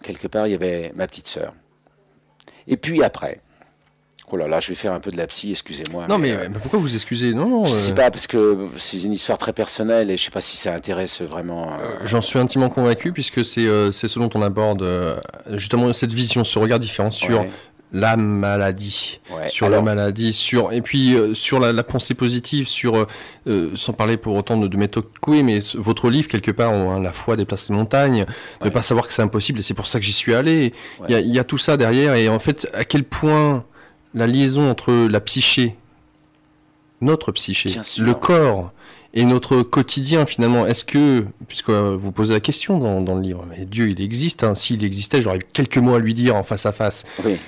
quelque part, il y avait ma petite sœur. Et puis après, oh là là, je vais faire un peu de la psy, excusez-moi. Non, mais pourquoi vous excusez? Non, je sais pas, parce que c'est une histoire très personnelle et je sais pas si ça intéresse vraiment. J'en suis intimement convaincu, puisque c'est ce dont on aborde justement cette vision, ce regard différent sur la maladie, sur la maladie, et puis sur la pensée positive, sans parler pour autant de méthode Coué, mais votre livre, quelque part, la foi déplace les montagnes, ne pas savoir que c'est impossible, et c'est pour ça que j'y suis allé. Il y a tout ça derrière, et en fait, à quel point la liaison entre la psyché, notre psyché, le corps, et notre quotidien, finalement, est-ce que, puisque vous posez la question dans le livre, mais Dieu, il existe, s'il existait, j'aurais quelques mots à lui dire en face à face. Oui,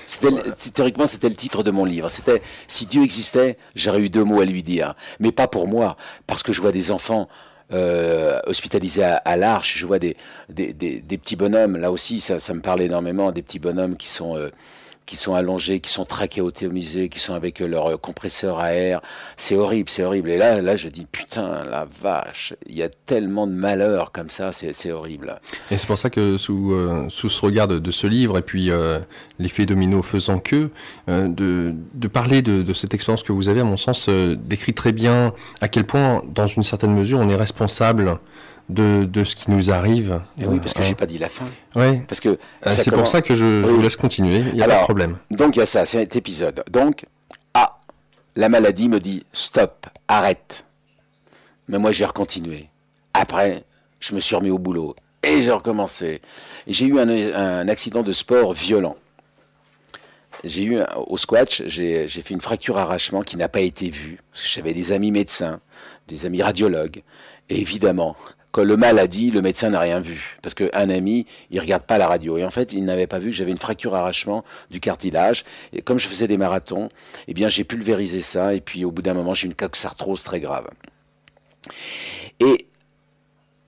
théoriquement, c'était le titre de mon livre. C'était, si Dieu existait, j'aurais eu 2 mots à lui dire. Mais pas pour moi, parce que je vois des enfants hospitalisés à l'Arche, je vois des petits bonhommes, là aussi, ça me parle énormément, des petits bonhommes qui sont allongés, qui sont trachéotomisés, qui sont avec leur compresseur à air. C'est horrible, c'est horrible. Et là, je dis, putain, la vache, il y a tellement de malheurs comme ça, c'est horrible. Et c'est pour ça que sous ce regard de ce livre, et puis l'effet domino faisant que, de parler de cette expérience que vous avez, à mon sens, décrit très bien à quel point, dans une certaine mesure, on est responsable de ce qui nous arrive. Et oui, parce que j'ai pas dit la fin. Oui. Parce que c'est pour ça que je vous laisse continuer. Il n'y a pas de problème. Donc il y a ça, c'est cet épisode. Donc, la maladie me dit stop, arrête. Mais moi j'ai recontinué. Après, je me suis remis au boulot et j'ai recommencé. Et j'ai eu un accident de sport violent. Au squash, j'ai fait une fracture arrachement qui n'a pas été vue. Parce que j'avais des amis médecins, des amis radiologues. Et évidemment, quand le mal a dit, le médecin n'a rien vu. Parce qu'un ami, il regarde pas la radio. Et en fait, il n'avait pas vu que j'avais une fracture arrachement du cartilage. Et comme je faisais des marathons, eh bien, j'ai pulvérisé ça. Et puis, au bout d'un moment, j'ai une coxarthrose très grave. Et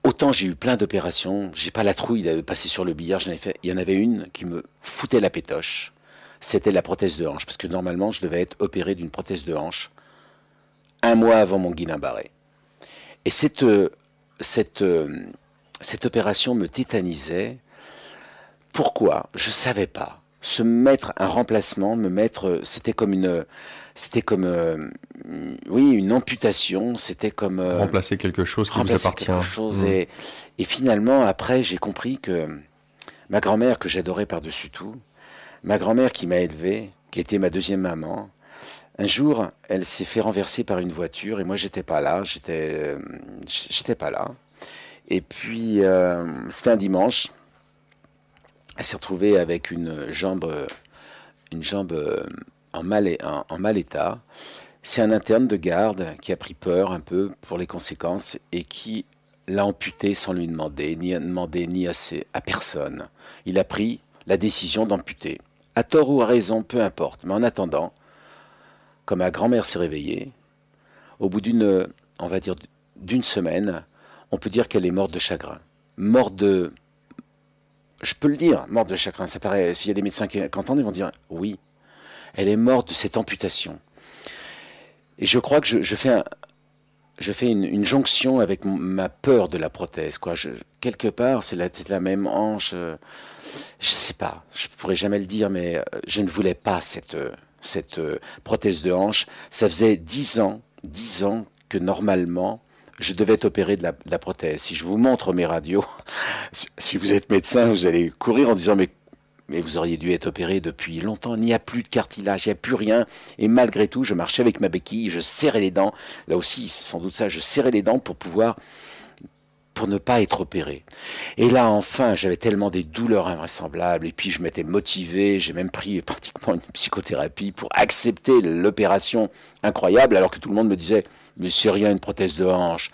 autant j'ai eu plein d'opérations, j'ai pas la trouille de passer sur le billard, j'en ai fait. Il y en avait une qui me foutait la pétoche. C'était la prothèse de hanche. Parce que normalement, je devais être opéré d'une prothèse de hanche 1 mois avant mon Guillain-Barré. Et cette opération me tétanisait. Pourquoi? Je savais pas. Se mettre un remplacement, c'était comme une amputation. C'était comme remplacer quelque chose qui vous appartient. Quelque chose. Et finalement, après, j'ai compris que ma grand-mère, que j'adorais par-dessus tout, ma grand-mère qui m'a élevé, qui était ma deuxième maman. Un jour, elle s'est fait renverser par une voiture et moi j'étais pas là, j'étais pas là. Et puis c'était un dimanche. Elle s'est retrouvée avec une jambe en mal état. C'est un interne de garde qui a pris peur un peu pour les conséquences et qui l'a amputée sans lui demander ni à personne. Il a pris la décision d'amputer. À tort ou à raison, peu importe. Mais en attendant, quand ma grand-mère s'est réveillée, au bout d'une semaine, on peut dire qu'elle est morte de chagrin. Je peux le dire, morte de chagrin. Ça paraît, s'il y a des médecins qui entendent, ils vont dire oui. Elle est morte de cette amputation. Et je crois que je fais une jonction avec ma peur de la prothèse, quoi. Quelque part, c'est la même hanche. Je sais pas, je pourrais jamais le dire, mais je ne voulais pas cette prothèse de hanche. Ça faisait 10 ans que normalement, je devais être opéré de la prothèse. Si je vous montre mes radios, si vous êtes médecin, vous allez courir en disant mais vous auriez dû être opéré depuis longtemps, il n'y a plus de cartilage, il n'y a plus rien. Et malgré tout, je marchais avec ma béquille, je serrais les dents. Là aussi, c'est sans doute ça, je serrais les dents pour ne pas être opéré. Et là, enfin, j'avais tellement des douleurs invraisemblables, et puis je m'étais motivé, j'ai même pris pratiquement une psychothérapie pour accepter l'opération incroyable, alors que tout le monde me disait, mais c'est rien une prothèse de hanche.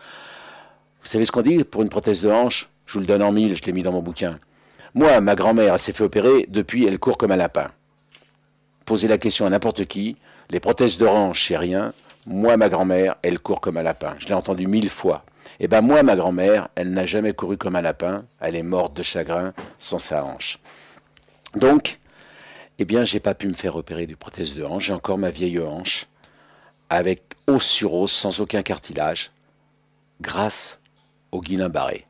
Vous savez ce qu'on dit pour une prothèse de hanche? Je vous le donne en mille, je l'ai mis dans mon bouquin. Moi, ma grand-mère, elle s'est fait opérer, depuis, elle court comme un lapin. Posez la question à n'importe qui, les prothèses de hanche, c'est rien. Moi, ma grand-mère, elle court comme un lapin. Je l'ai entendu 1000 fois. Eh ben moi, ma grand-mère, elle n'a jamais couru comme un lapin. Elle est morte de chagrin sans sa hanche. Donc, eh bien, j'ai pas pu me faire opérer des prothèses de hanche. J'ai encore ma vieille hanche, avec os sur os, sans aucun cartilage, grâce au Guillain-Barré.